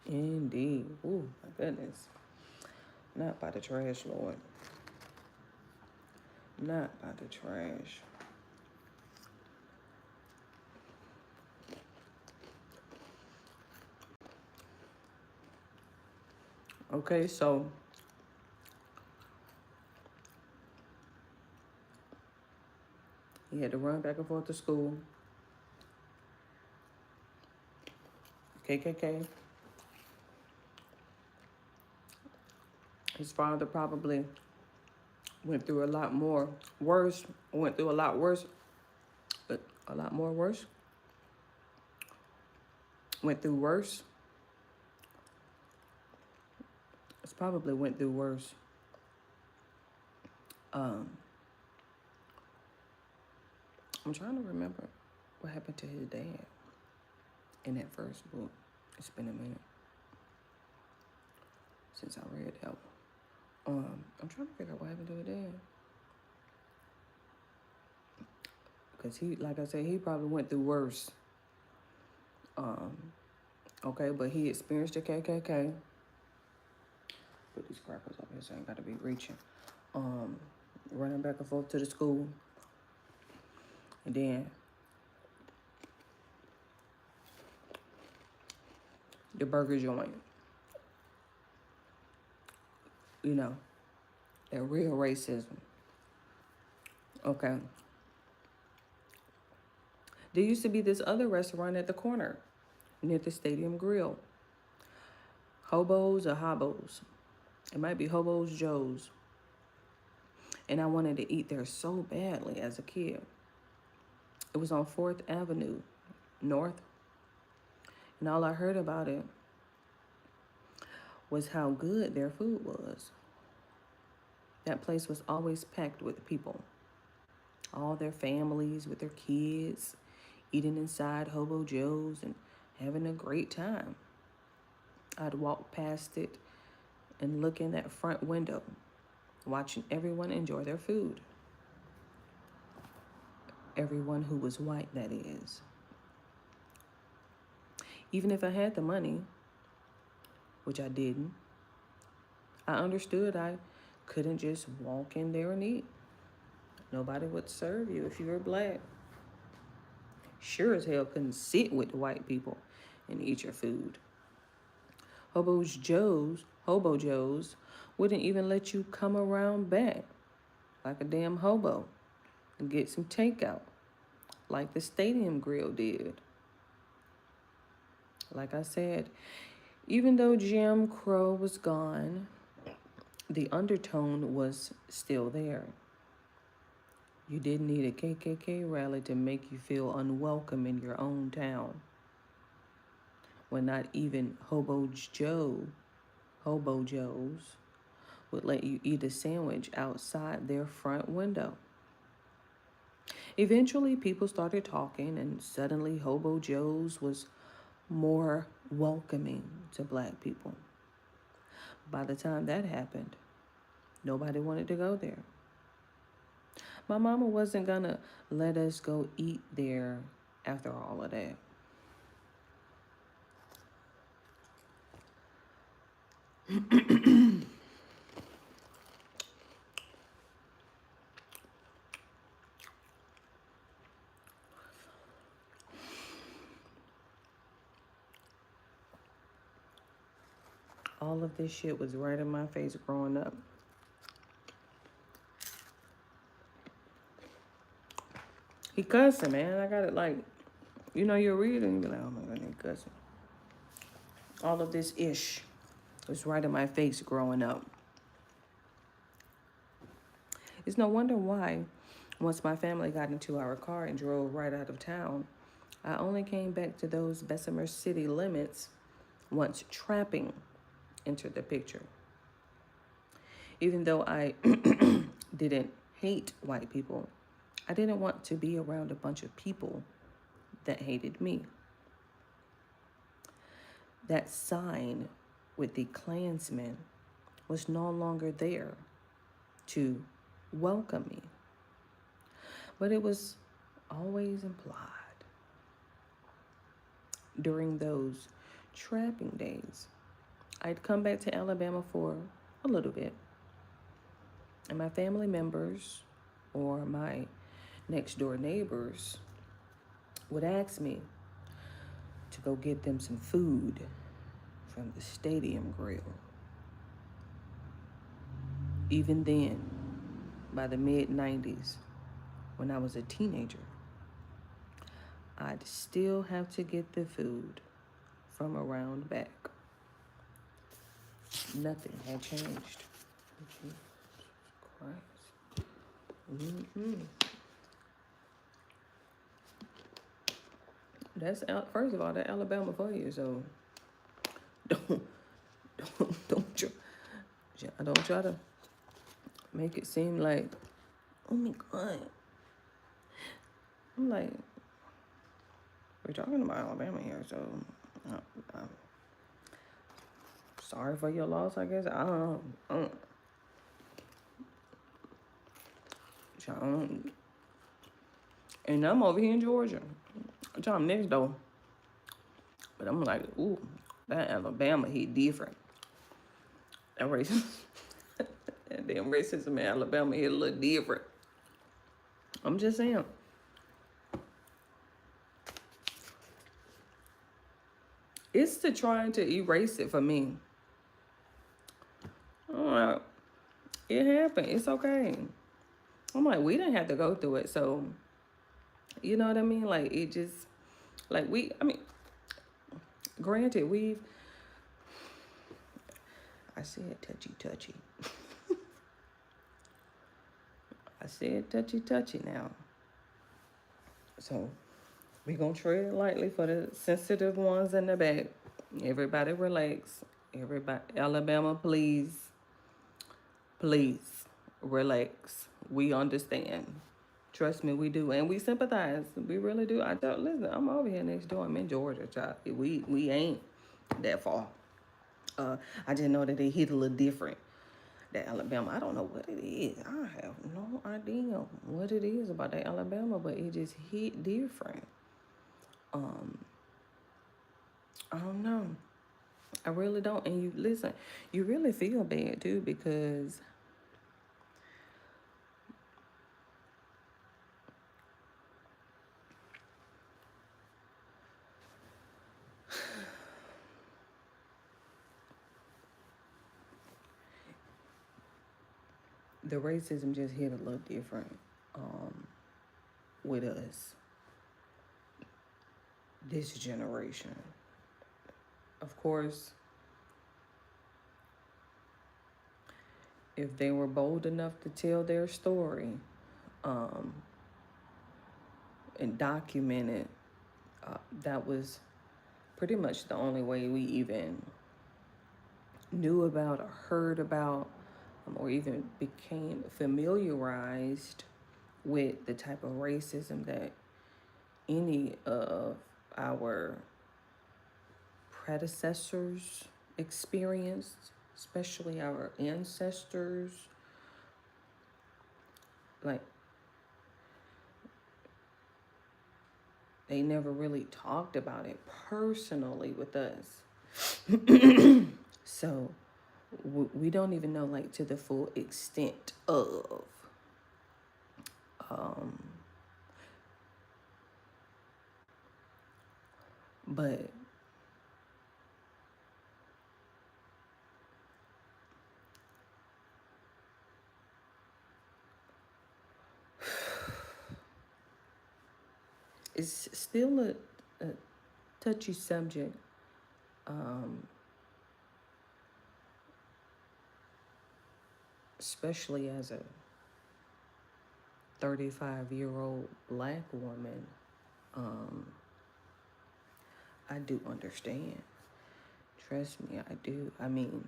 Indeed. Ooh, my goodness. Not by the trash, Lord. Not by the trash. Okay, so he had to run back and forth to school. KKK. His father probably went through a lot more worse, went through a lot worse, a lot more worse, went through worse. It's probably went through worse. I'm trying to remember what happened to his dad in that first book. It's been a minute since I read that one. I'm trying to figure out what happened to his dad. Because he, like I said, he probably went through worse. Okay, but he experienced the KKK. Put these crackers up here so I ain't got to be reaching. Running back and forth to the school. And then the burger joint. You know, that real racism. Okay. There used to be this other restaurant at the corner near the Stadium Grill. Hobos or Hobos. It might be Hobos Joe's. And I wanted to eat there so badly as a kid. It was on 4th Avenue North. And all I heard about it was how good their food was. That place was always packed with people. All their families with their kids, eating inside Hobo Joe's and having a great time. I'd walk past it and look in that front window, watching everyone enjoy their food. Everyone who was white, that is. Even if I had the money, which I didn't, I understood I couldn't just walk in there and eat. Nobody would serve you if you were black. Sure as hell couldn't sit with the white people and eat your food. Hobo Joe's wouldn't even let you come around back like a damn hobo and get some takeout like the Stadium Grill did. Like I said, even though Jim Crow was gone, the undertone was still there. You didn't need a KKK rally to make you feel unwelcome in your own town. When not even Hobo Joe's would let you eat a sandwich outside their front window. Eventually, people started talking, and suddenly Hobo Joe's was more welcoming to black people. By the time that happened, nobody wanted to go there. My mama wasn't gonna let us go eat there after all of that. All of this shit was right in my face growing up. He cussing, man. I got it like, you're reading, you be like, oh my god, he cussing. All of this ish was right in my face growing up. It's no wonder why, once my family got into our car and drove right out of town, I only came back to those Bessemer city limits once trapping entered the picture. Even though I didn't hate white people, I didn't want to be around a bunch of people that hated me. That sign with the Klansmen was no longer there to welcome me, but it was always implied. During those trapping days, I'd come back to Alabama for a little bit, and my family members or my next door neighbors would ask me to go get them some food from the stadium grill. Even then, by the mid-90s, when I was a teenager, I'd still have to get the food from around back. Nothing had changed. Jesus Christ. That's first of all, that Alabama for you. So don't try to make it seem like, oh my god. I'm like, we're talking about Alabama here, so I'm sorry for your loss, I guess. I don't know. And I'm over here in Georgia. I'm next door. But I'm like, ooh, that Alabama hit different. That racism, that damn racism in Alabama hit a little different. I'm just saying. It's to trying to erase it for me. I'm like, it happened. It's okay. I'm like, we didn't have to go through it. So, you know what I mean? Like, it just, like, granted, I said touchy. I said touchy now. So, we gonna tread it lightly for the sensitive ones in the back. Everybody relax. Everybody, Alabama, please relax. We understand. Trust me, we do, and we sympathize. We really do. Listen, I'm over here next door. I'm in Georgia, child. We ain't that far. I just know that they hit a little different. That Alabama, I don't know what it is. I have no idea what it is about that Alabama, but it just hit different. I don't know. I really don't. And you listen, you really feel bad too, because the racism just hit a little different with us, this generation. Of course, if they were bold enough to tell their story and document it, that was pretty much the only way we even knew about or heard about or even became familiarized with the type of racism that any of our predecessors experienced, especially our ancestors. Like, they never really talked about it personally with us. So we don't even know, like, to the full extent of but it's still a touchy subject, especially as a 35-year-old black woman. I do understand. Trust me, I do. I mean,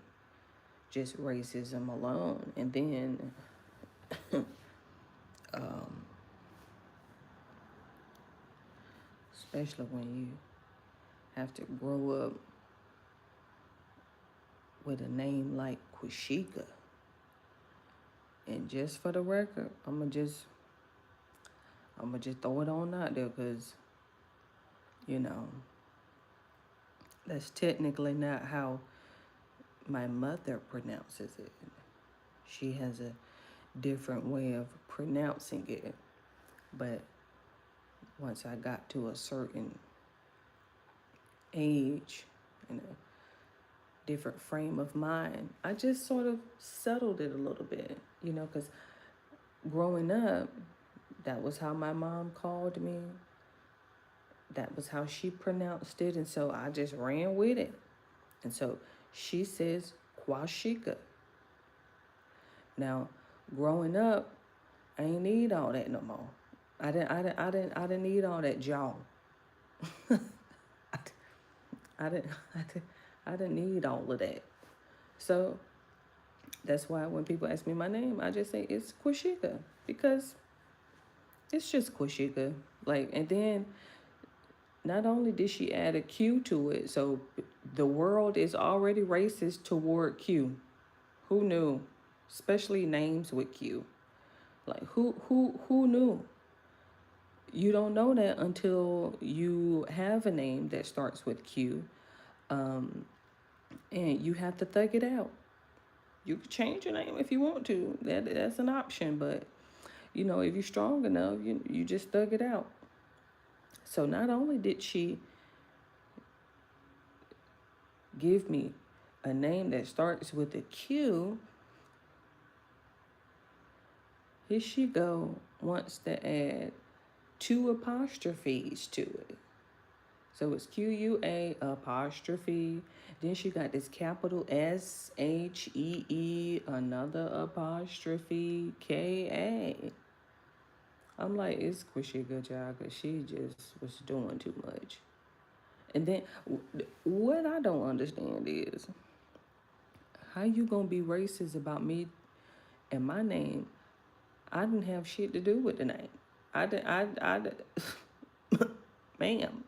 just racism alone. And then, especially when you have to grow up with a name like Quashika. And just for the record, I'ma just throw it on out there, because, you know, that's technically not how my mother pronounces it. She has a different way of pronouncing it. But once I got to a certain age and a different frame of mind, I just sort of settled it a little bit, because growing up, that was how my mom called me. That was how she pronounced it. And so I just ran with it. And so she says Kwashika. Now, growing up, I ain't need all that no more. I didn't need all that jaw. I didn't need all of that. So that's why when people ask me my name, I just say it's Quashika, because it's just Quashika. And then not only did she add a Q to it, so the world is already racist toward Q. Who knew? Especially names with Q. Who knew? You don't know that until you have a name that starts with Q, and you have to thug it out. You can change your name if you want to. That's an option, but if you're strong enough, you just thug it out. So not only did she give me a name that starts with a Q, here she wants to add 2 apostrophes to it. So it's Q-U-A apostrophe. Then she got this capital S-H-E-E, another apostrophe, K-A. I'm like, it's Quashika, child, because she just was doing too much. And then what I don't understand is, how you gonna be racist about me and my name? I didn't have shit to do with the name. Ma'am,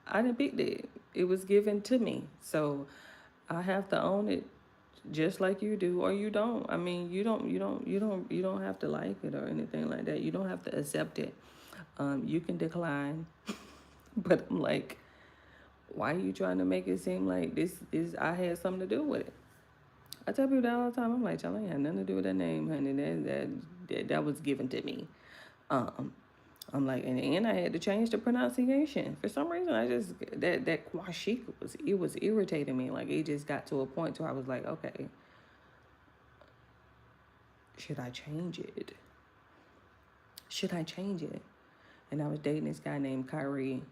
I didn't pick that. It was given to me. So I have to own it just like you do, or you don't. I mean, you don't have to like it or anything like that. You don't have to accept it. You can decline. But I'm like, why are you trying to make it seem like I had something to do with it? I tell people that all the time. I'm like, y'all ain't had nothing to do with that name, honey. That was given to me. I'm like, and I had to change the pronunciation. For some reason, I just, that Kwashika was irritating me. Like, it just got to a point where I was like, okay, should I change it? And I was dating this guy named Kyrie,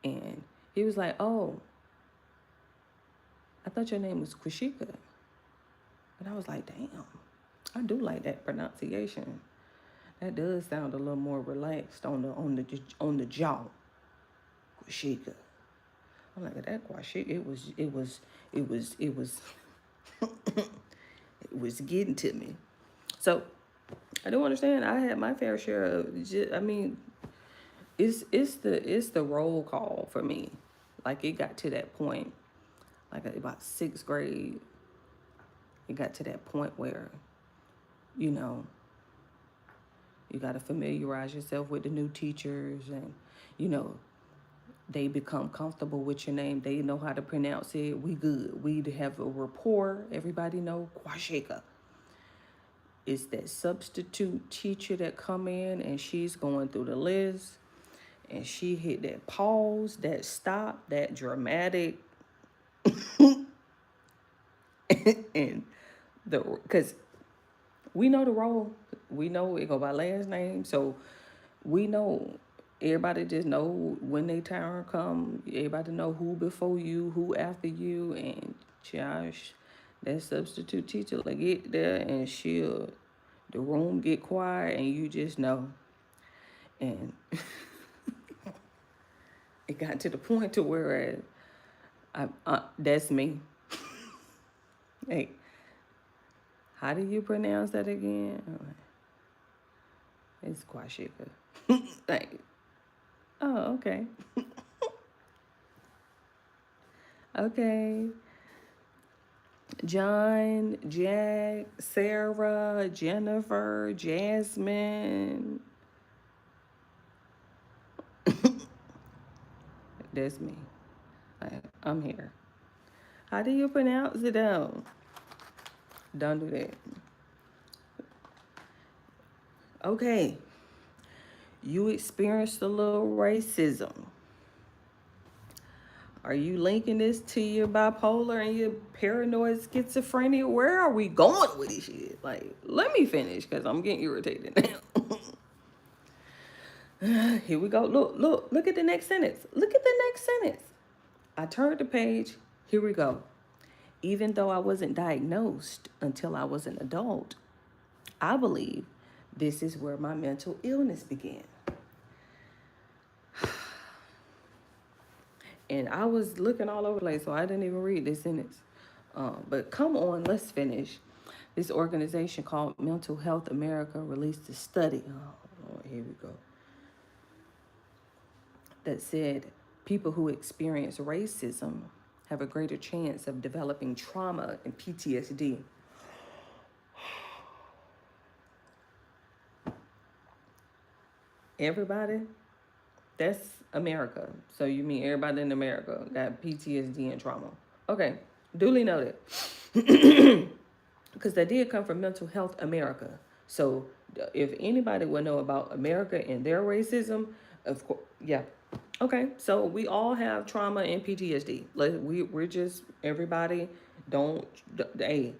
and he was like, oh, I thought your name was Quashika. And I was like, damn, I do like that pronunciation. That does sound a little more relaxed on the jaw. Quashika. I'm like, that Quashika, it was it was getting to me. So I don't understand. I had my fair share of. I mean, it's the roll call for me. Like, it got to that point, like about 6th grade. It got to that point where, you got to familiarize yourself with the new teachers, and they become comfortable with your name. They know how to pronounce it. We good. We have a rapport. Everybody know Quashika. It's that substitute teacher that come in, and she's going through the list, and she hit that pause, that stop, that dramatic, and because we know the role. We know it go by last name, so we know Everybody just know when they turn come. Everybody know who before you, who after you, and Josh, that substitute teacher, like get there and the room get quiet and you just know. And it got to the point to where that's me. Hey, how do you pronounce that again? It's Kwashika. Like, oh, okay. Okay. John, Jack, Sarah, Jennifer, Jasmine. That's me. I'm here. How do you pronounce it though? Don't do that. Okay. You experienced a little racism. Are you linking this to your bipolar and your paranoid schizophrenia? Where are we going with this shit? Like, let me finish because I'm getting irritated now. Here we go. Look at the next sentence. Look at the next sentence. I turned the page. Here we go. Even though I wasn't diagnosed until I was an adult, I believe this is where my mental illness began. And I was looking all over the place, so I didn't even read this sentence. But come on, let's finish. This organization called Mental Health America released a study. Oh, here we go. That said, people who experience racism have a greater chance of developing trauma and PTSD. Everybody? That's America. So you mean everybody in America got PTSD and trauma. Okay, duly noted. Because that did come from Mental Health America. So if anybody would know about America and their racism, of course, yeah. Okay, so we all have trauma and PTSD. We're just, everybody don't, hey,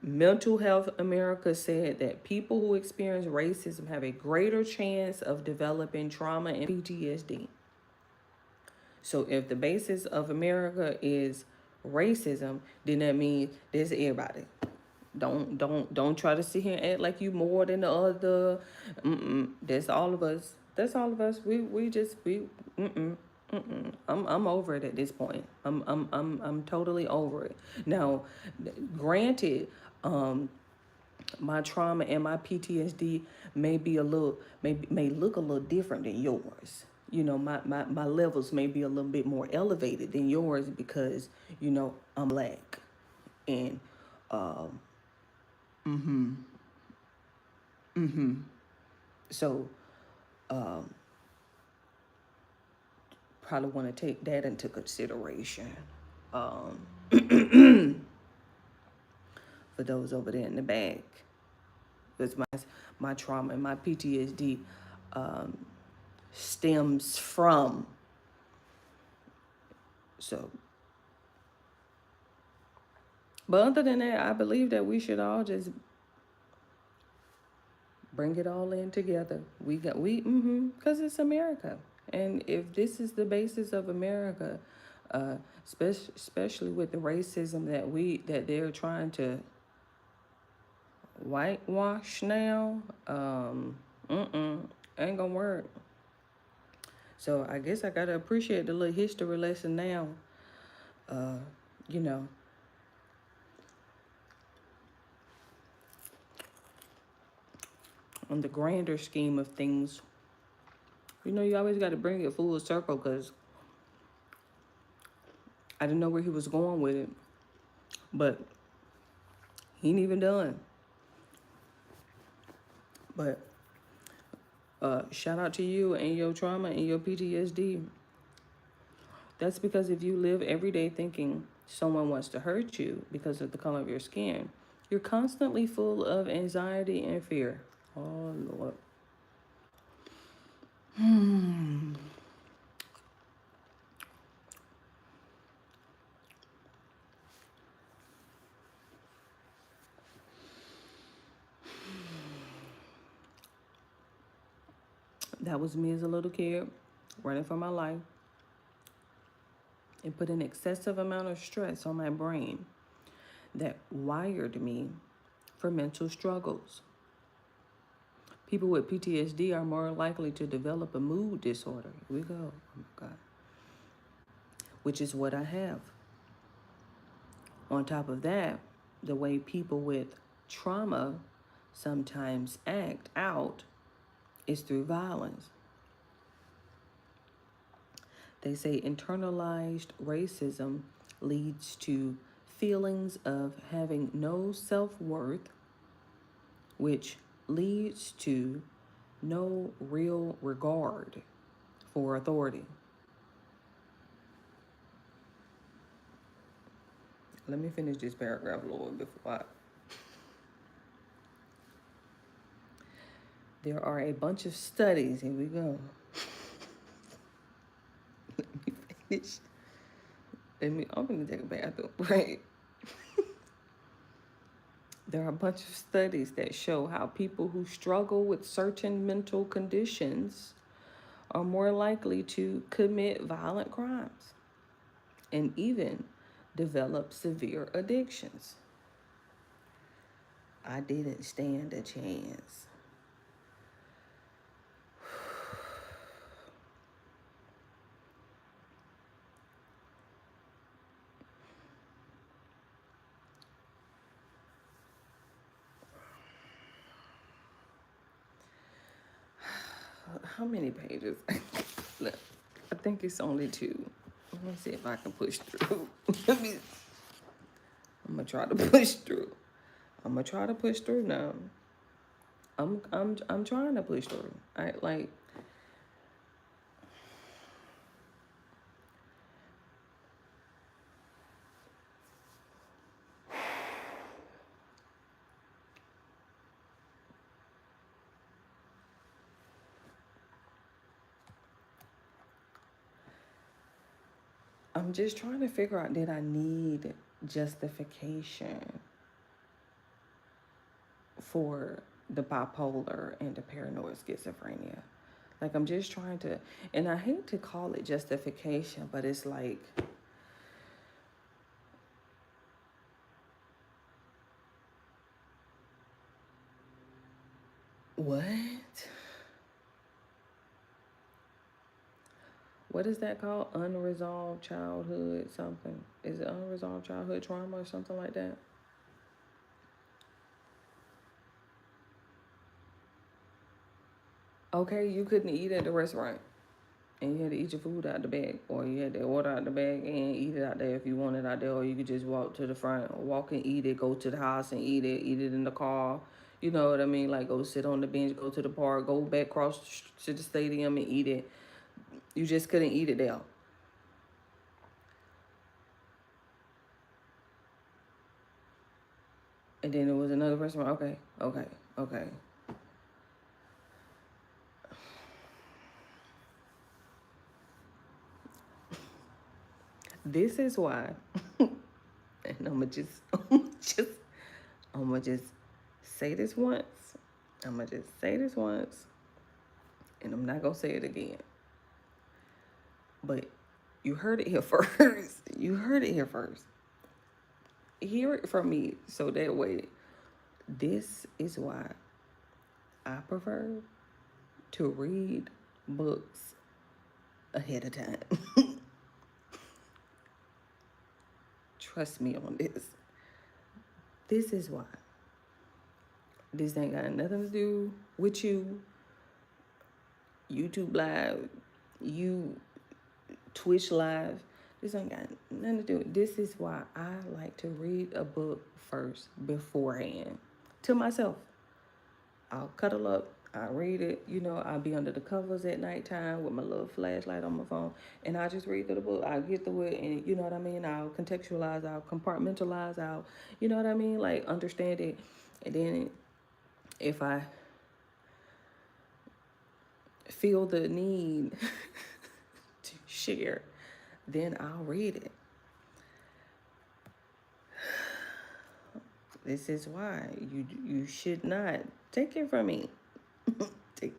Mental Health America said that people who experience racism have a greater chance of developing trauma and PTSD. So if the basis of America is racism, then that means there's everybody. Don't try to sit here and act like you more than the other. That's all of us. That's all of us. I'm over it at this point. I'm totally over it. Now, granted, my trauma and my PTSD may look a little different than yours. You know, my levels may be a little bit more elevated than yours because, you know, I'm Black. And so probably want to take that into consideration. For those over there in the back, because my trauma and my PTSD stems from. So, but other than that, I believe that we should all just bring it all in together. Because it's America, and if this is the basis of America, especially with the racism that they're trying to whitewash now, ain't gonna work. So I guess I gotta appreciate the little history lesson now. You know. On the grander scheme of things, you know, you always got to bring it full circle, because I didn't know where he was going with it, but he ain't even done. But shout out to you and your trauma and your PTSD. That's because if you live every day thinking someone wants to hurt you because of the color of your skin, you're constantly full of anxiety and fear. Oh, Lord. That was me as a little kid, running for my life. It put an excessive amount of stress on my brain that wired me for mental struggles. People with PTSD are more likely to develop a mood disorder. Here we go. Oh my God. Which is what I have. On top of that, the way people with trauma sometimes act out is through violence. They say internalized racism leads to feelings of having no self-worth, which leads to no real regard for authority. Let me finish this paragraph, Lord, before I... There are a bunch of studies, here we go. Let me finish. I'm gonna take a bathroom break. There are a bunch of studies that show how people who struggle with certain mental conditions are more likely to commit violent crimes and even develop severe addictions. I didn't stand a chance. How many pages? Look, I think it's only 2. Let me see if I can push through. I'm gonna try to push through. I'm gonna try to push through now. I'm trying to push through. I'm just trying to figure out, did I need justification for the bipolar and the paranoid schizophrenia? Like, I'm just trying to, and I hate to call it justification, but it's like, what? What is that called? Unresolved childhood something. Is it unresolved childhood trauma or something like that? Okay, you couldn't eat at the restaurant and you had to eat your food out the bag, or you had to order out the bag and eat it out there if you wanted out there, or you could just walk to the front, or walk and eat it, go to the house and eat it in the car. You know what I mean? Like, go sit on the bench, go to the park, go back across to the stadium and eat it. You just couldn't eat it there. And then there was another restaurant. Okay. This is why, and I'm gonna just say this once. I'm gonna just say this once, and I'm not gonna say it again. But you heard it here first. You heard it here first. Hear it from me, so that way, this is why I prefer to read books ahead of time. Trust me on this. This is why. This ain't got nothing to do with you, YouTube Live, you Twitch Live. This ain't got nothing to do with it. This is why I like to read a book first beforehand to myself. I'll cuddle up, I'll read it, I'll be under the covers at nighttime with my little flashlight on my phone, and I'll just read through the book. I'll get through it, and you know what I mean? I'll contextualize, I'll compartmentalize, you know what I mean? Like, understand it. And then if I feel the need to share, then I'll read it. This is why you should not take it from me. Take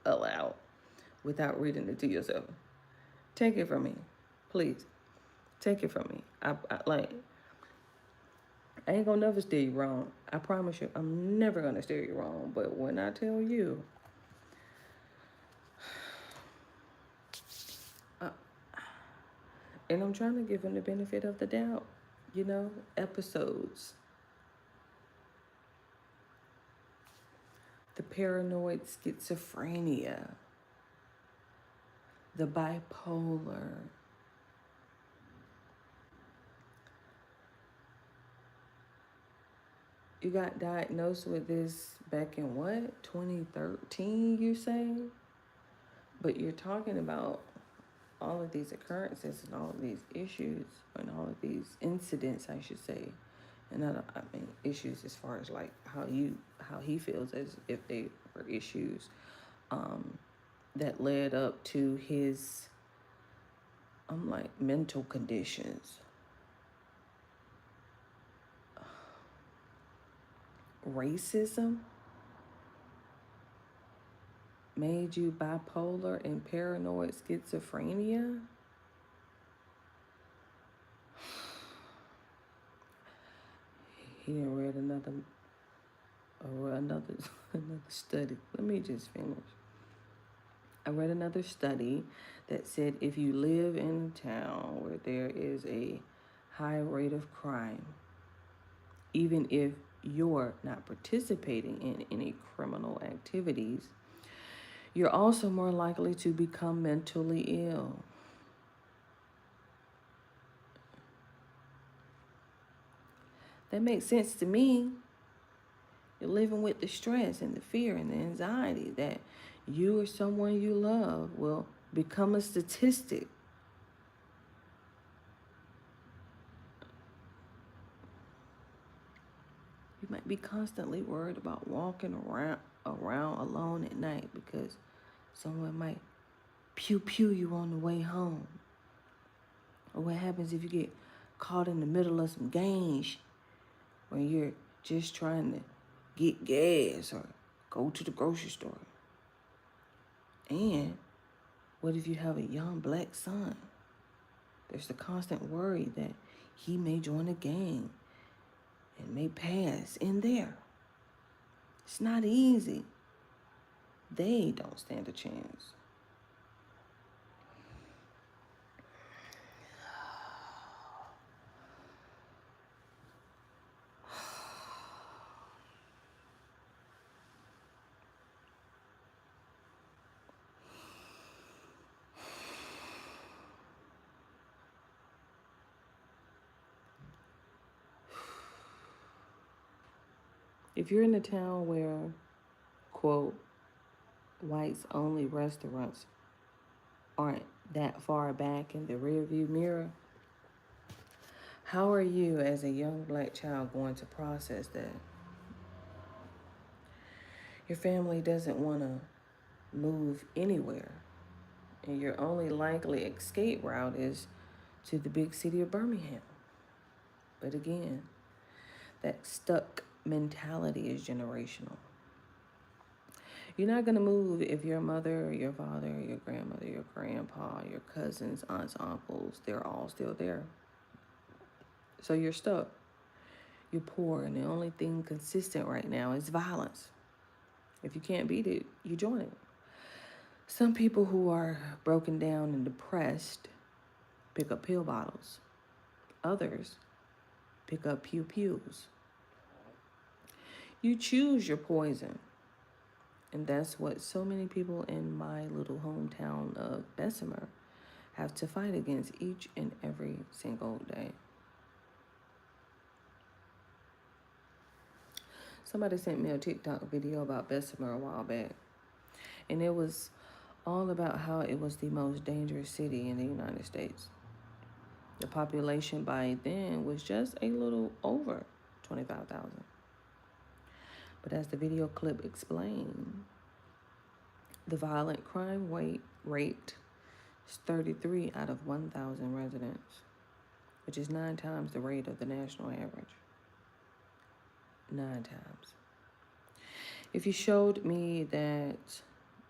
aloud without reading it to yourself. Take it from me, please. Take it from me. I ain't gonna never steer you wrong. I promise you, I'm never gonna steer you wrong. But when I tell you, uh, and I'm trying to give him the benefit of the doubt, episodes, the paranoid schizophrenia, the bipolar. You got diagnosed with this back in what, 2013, you say? But you're talking about all of these occurrences and all of these issues and all of these incidents, I should say. And I mean issues as far as like how he feels as if they were issues that led up to his mental conditions. Racism made you bipolar and paranoid schizophrenia? He didn't read another study. Let me just finish. I read another study that said if you live in a town where there is a high rate of crime, even if you're not participating in any criminal activities, you're also more likely to become mentally ill. That makes sense to me. You're living with the stress and the fear and the anxiety that you or someone you love will become a statistic. You might be constantly worried about walking around alone at night because someone might pew you on the way home. Or what happens if you get caught in the middle of some gang when you're just trying to get gas or go to the grocery store? And what if you have a young black son? There's the constant worry that he may join a gang and may pass in there. It's not easy. They don't stand a chance. If you're in a town where, quote, whites only restaurants aren't that far back in the rearview mirror, how are you as a young black child going to process that? Your family doesn't want to move anywhere, and your only likely escape route is to the big city of Birmingham. But again, that stuck mentality is generational. You're not going to move if your mother, or your father, or your grandmother, your grandpa, your cousins, aunts, uncles, they're all still there. So you're stuck. You're poor, and the only thing consistent right now is violence. If you can't beat it, you join it. Some people who are broken down and depressed pick up pill bottles. Others pick up pews. You choose your poison. And that's what so many people in my little hometown of Bessemer have to fight against each and every single day. Somebody sent me a TikTok video about Bessemer a while back. And it was all about how it was the most dangerous city in the United States. The population by then was just a little over 25,000. But as the video clip explained, the violent crime rate is 33 out of 1,000 residents, which is 9 times the rate of the national average. 9 times. If you showed me that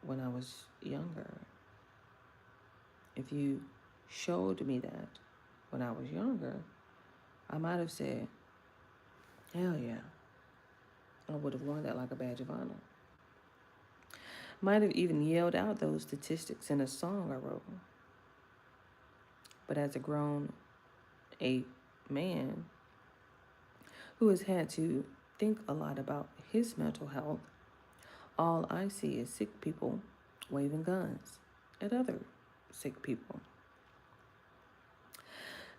when I was younger. If you showed me that when I was younger, I might have said, hell yeah. I would have worn that like a badge of honor. Might have even yelled out those statistics in a song I wrote. But as a grown man who has had to think a lot about his mental health, all I see is sick people waving guns at other sick people.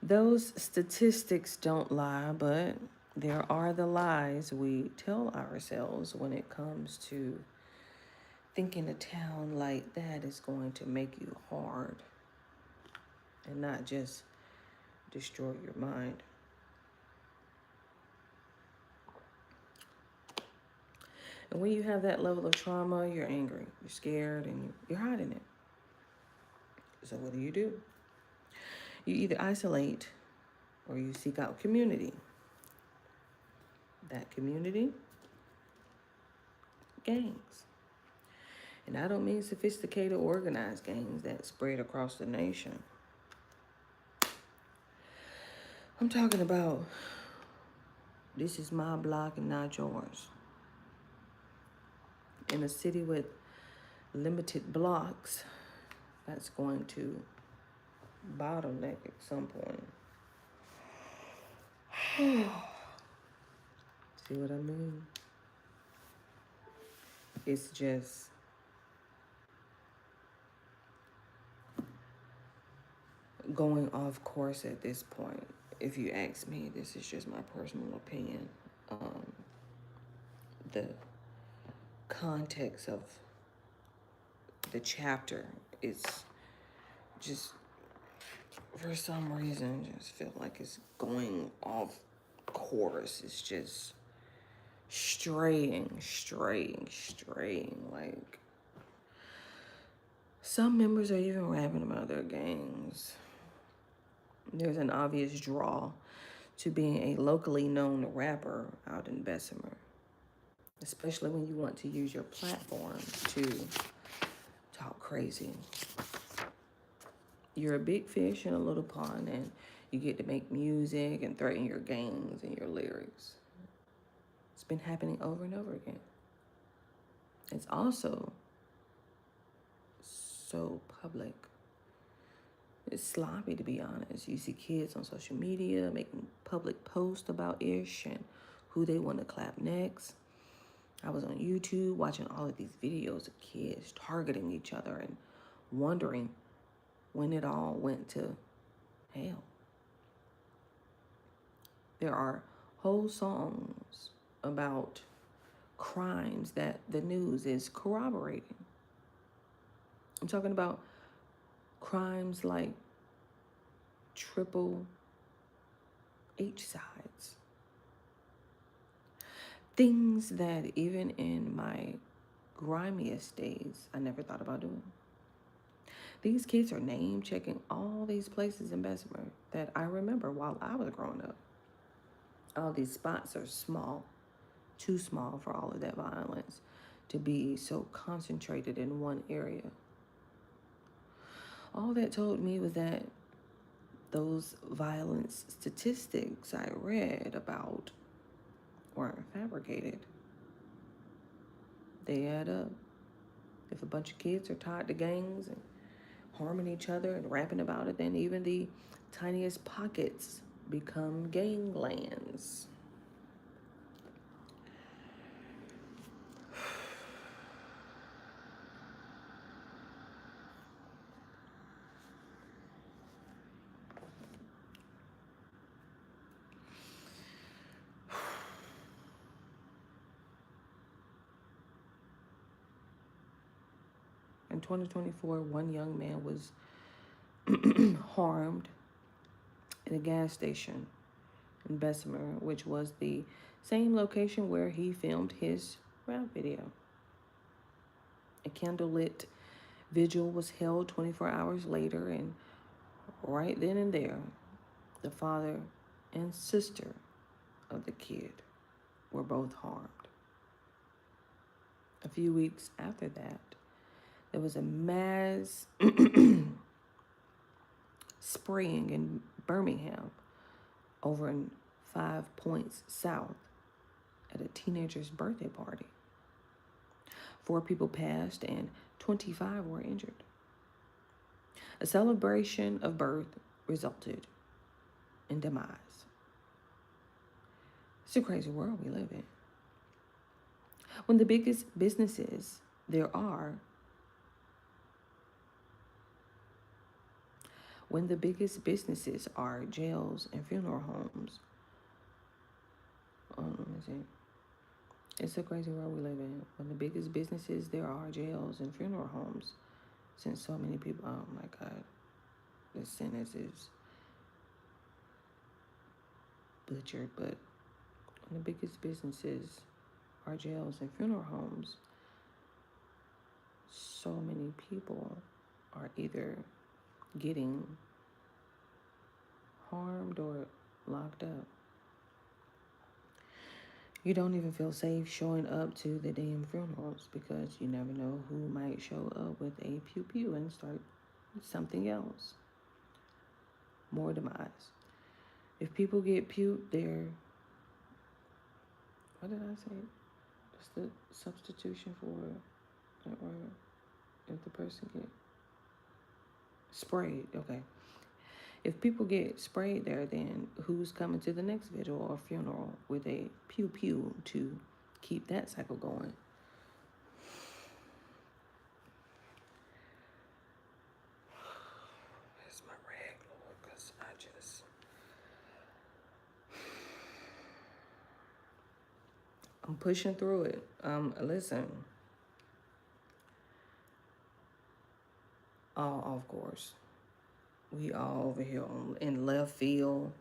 Those statistics don't lie, but there are the lies we tell ourselves when it comes to thinking a town like that is going to make you hard and not just destroy your mind. And when you have that level of trauma, you're angry, you're scared, and you're hiding it. So what do? You either isolate or you seek out community. That community, gangs. And I don't mean sophisticated, organized gangs that spread across the nation. I'm talking about, this is my block and not yours. In a city with limited blocks, that's going to bottleneck at some point. See what I mean? It's just going off course at this point. If you ask me, this is just my personal opinion. The context of the chapter is just, for some reason, just feel like it's going off course. It's just straying. Like, some members are even rapping about their gangs. There's an obvious draw to being a locally known rapper out in Bessemer, especially when you want to use your platform to talk crazy. You're a big fish in a little pond, and you get to make music and threaten your gangs and your lyrics. It's been happening over and over again. It's also so public. It's sloppy, to be honest. You see kids on social media making public posts about ish and who they want to clap next. I was on YouTube watching all of these videos of kids targeting each other and wondering when it all went to hell. There are whole songs about crimes that the news is corroborating. I'm talking about crimes like triple H-sides. Things that even in my grimiest days, I never thought about doing. These kids are name checking all these places in Bessemer that I remember while I was growing up. All these spots are small, too small for all of that violence to be so concentrated in one area. All that told me was that those violence statistics I read about weren't fabricated. They add up. If a bunch of kids are tied to gangs and harming each other and rapping about it, then even the tiniest pockets become ganglands. In 2024, one young man was harmed in a gas station in Bessemer, which was the same location where he filmed his rap video. A candlelit vigil was held 24 hours later, and right then and there, the father and sister of the kid were both harmed. A few weeks after that, There was a mass spraying in Birmingham over in 5 Points South at a teenager's birthday party. 4 people passed and 25 were injured. A celebration of birth resulted in demise. It's a crazy world we live in. When the biggest businesses there are, when the biggest businesses are jails and funeral homes, let me see. It's a crazy world we live in. When the biggest businesses there are jails and funeral homes, since so many people, oh my God, this sentence is butchered, but when the biggest businesses are jails and funeral homes, so many people are either getting harmed or locked up. You don't even feel safe showing up to the damn funerals because you never know who might show up with a pew-pew and start something else. More demise. If people get puked, they're, what did I say? What's the substitution for that word? If the person get sprayed, okay. If people get sprayed there, then who's coming to the next vigil or funeral with a pew-pew to keep that cycle going? That's my rag, Lord, because I'm pushing through it. Listen. Of course. We all over here in left field.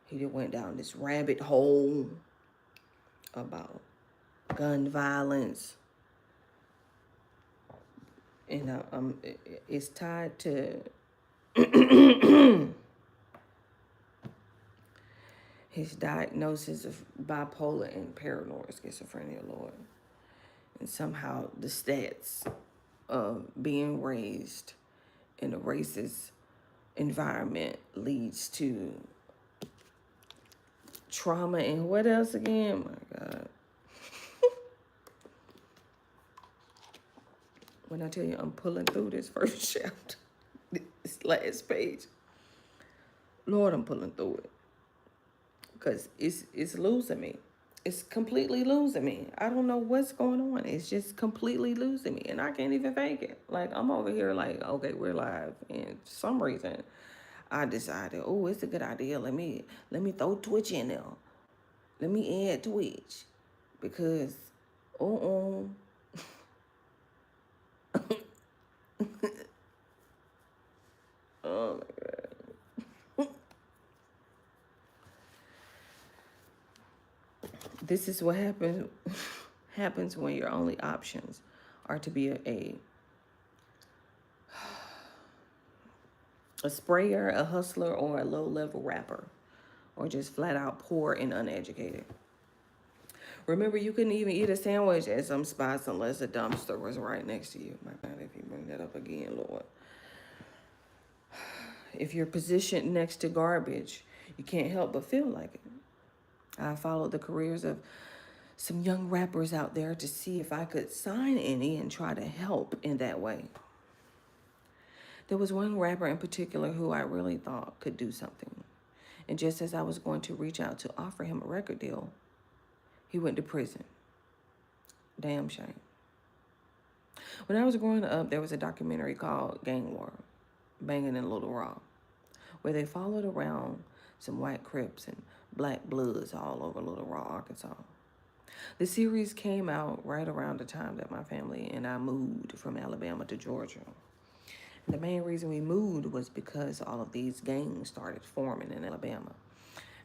He just went down this rabbit hole about gun violence. And it's tied to his diagnosis of bipolar and paranoid schizophrenia, Lord. And somehow the stats of being raised in a racist environment leads to trauma and what else again? My God. When I tell you I'm pulling through this first chapter, this last page, Lord, I'm pulling through it. Because it's losing me. It's completely losing me. I don't know what's going on. It's just completely losing me. And I can't even fake it. Like, I'm over here like, okay, we're live. And for some reason, I decided, oh, it's a good idea. Let me throw Twitch in there. Let me add Twitch. Because, oh my God. This is what happens when your only options are to be a sprayer, a hustler, or a low-level rapper, or just flat out poor and uneducated. Remember, you couldn't even eat a sandwich at some spots unless a dumpster was right next to you. My God, if you bring that up again, Lord. If you're positioned next to garbage, you can't help but feel like it. I followed the careers of some young rappers out there to see if I could sign any and try to help in that way. There was one rapper in particular who I really thought could do something. And just as I was going to reach out to offer him a record deal, he went to prison. Damn shame. When I was growing up, there was a documentary called Gang War, Banging in Little Rock, where they followed around some white Crips and black Bloods all over Little Rock, Arkansas. The series came out right around the time that my family and I moved from Alabama to Georgia. And the main reason we moved was because all of these gangs started forming in Alabama.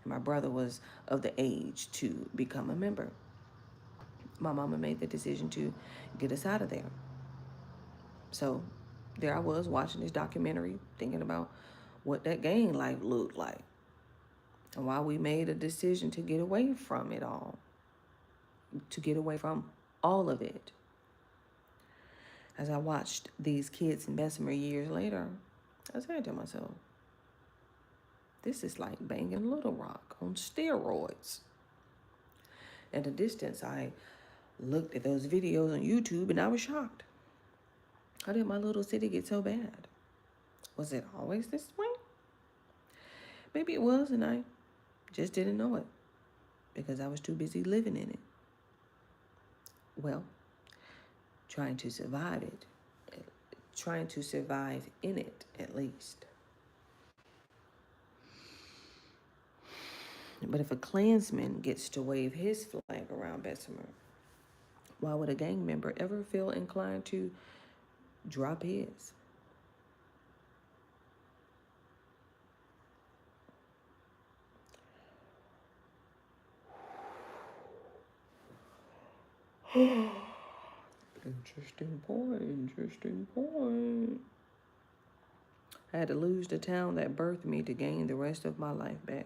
And my brother was of the age to become a member. My mama made the decision to get us out of there. So there I was watching this documentary, thinking about what that gang life looked like and why we made a decision to get away from it all, to get away from all of it. As I watched these kids in Bessemer years later, I said to myself, this is like banging Little Rock on steroids. At a distance, I looked at those videos on YouTube and I was shocked. How did my little city get so bad? Was it always this way? Maybe it was, and I just didn't know it because I was too busy living in it. Well, trying to survive it, trying to survive in it at least. But if a Klansman gets to wave his flag around Bessemer, why would a gang member ever feel inclined to drop his? Interesting point, interesting point. I had to lose the town that birthed me to gain the rest of my life back.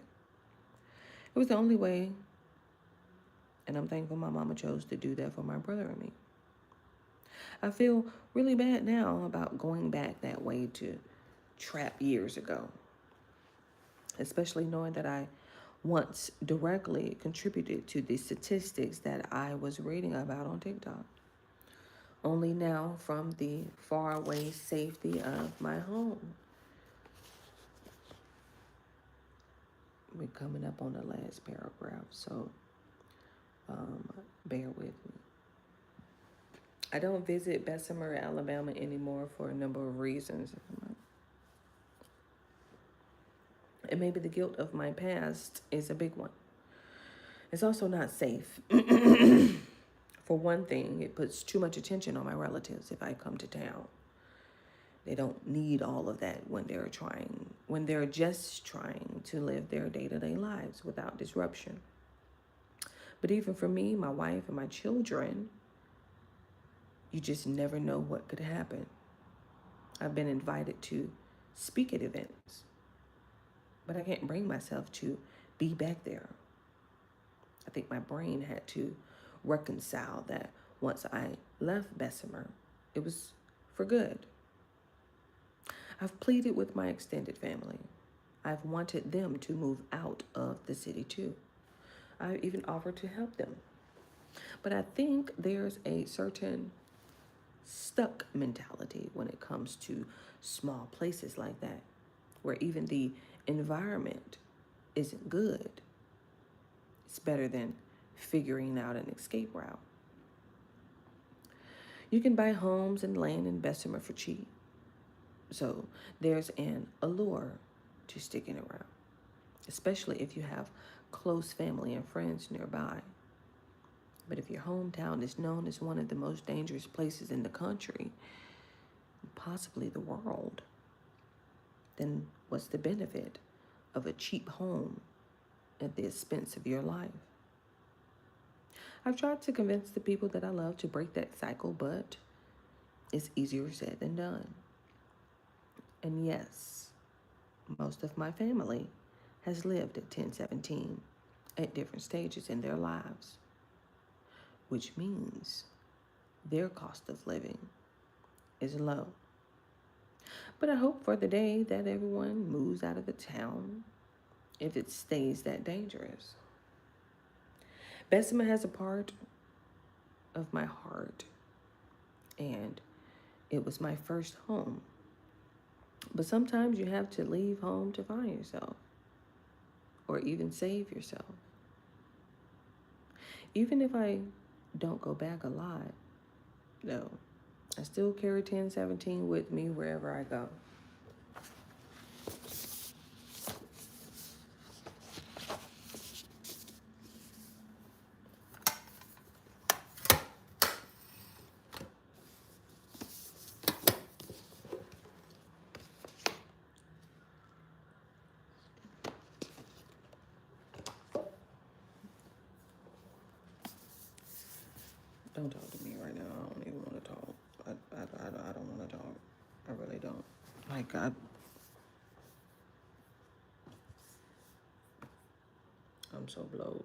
It was the only way, and I'm thankful my mama chose to do that for my brother and me. I feel really bad now about going back that way to trap years ago, especially knowing that I once directly contributed to the statistics that I was reading about on TikTok. Only now from the faraway safety of my home. We're coming up on the last paragraph, so bear with me. I don't visit Bessemer, Alabama anymore for a number of reasons. And maybe the guilt of my past is a big one. It's also not safe. For one thing, it puts too much attention on my relatives if I come to town. They don't need all of that when they're just trying to live their day-to-day lives without disruption. But even for me, my wife, and my children, you just never know what could happen. I've been invited to speak at events, but I can't bring myself to be back there. I think my brain had to reconcile that once I left Bessemer, it was for good. I've pleaded with my extended family. I've wanted them to move out of the city too. I even offered to help them. But I think there's a certain stuck mentality when it comes to small places like that, where even the environment isn't good. It's better than figuring out an escape route. You can buy homes and land in Bessemer for cheap. So there's an allure to sticking around, especially if you have close family and friends nearby. But if your hometown is known as one of the most dangerous places in the country, possibly the world, then what's the benefit of a cheap home at the expense of your life? I've tried to convince the people that I love to break that cycle, but it's easier said than done. And yes, most of my family has lived at 1017 at different stages in their lives, which means their cost of living is low. But I hope for the day that everyone moves out of the town if it stays that dangerous. Bessemer has a part of my heart, and it was my first home. But sometimes you have to leave home to find yourself, or even save yourself. Even if I don't go back a lot, though, I still carry 1017 with me wherever I go. Don't talk to me right now. I don't even want to talk. I don't want to talk. I really don't. Like, I'm so blowed.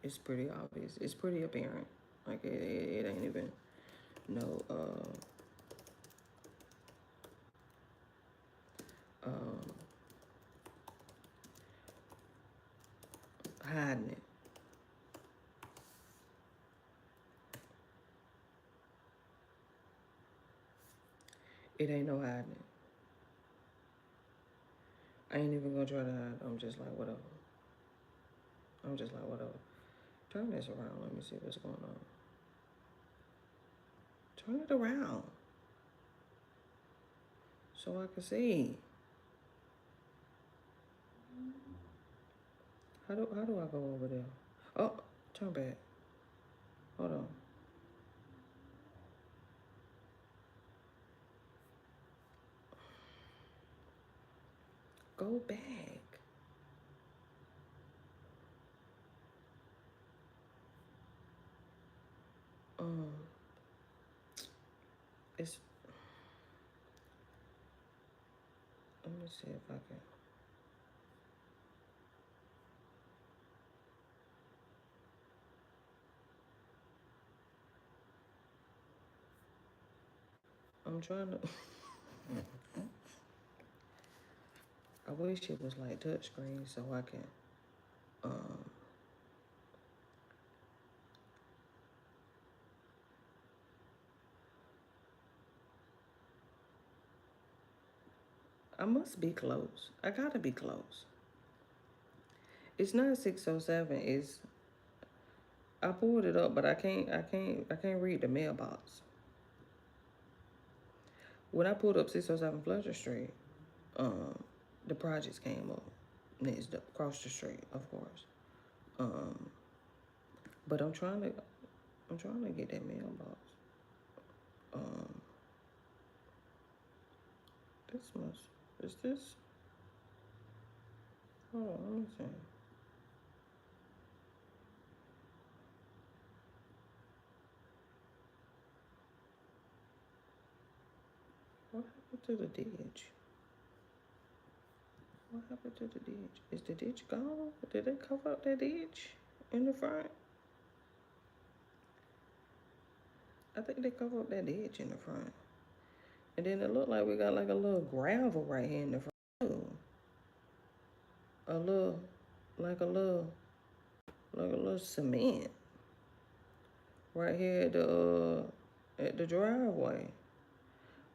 It's pretty obvious. It's pretty apparent. Like, it ain't even no hiding it. It ain't no hiding it. I ain't even gonna try to hide. I'm just like, whatever. I'm just like, whatever. Turn this around. Let me see what's going on. Turn it around so I can see. How do I go over there? Oh, turn back. Hold on. Go back. Um, it's. Let me see if I can. I'm trying to. I wish it was like touchscreen so I can. Um, I must be close. I gotta be close. It's not 607. It's. I pulled it up, but I can't read the mailbox. When I pulled up 607 Fletcher Street, um, the projects came up next across the street, of course. Um, but I'm trying to get that mailbox. Um, this must is this? Hold on, let me see. What happened to the ditch? What happened to the ditch? Is the ditch gone? Did they cover up that ditch in the front? I think they covered up that ditch in the front. And then it looked like we got like a little gravel right here in the front. Too. A little, like a little, like a little cement right here at the driveway.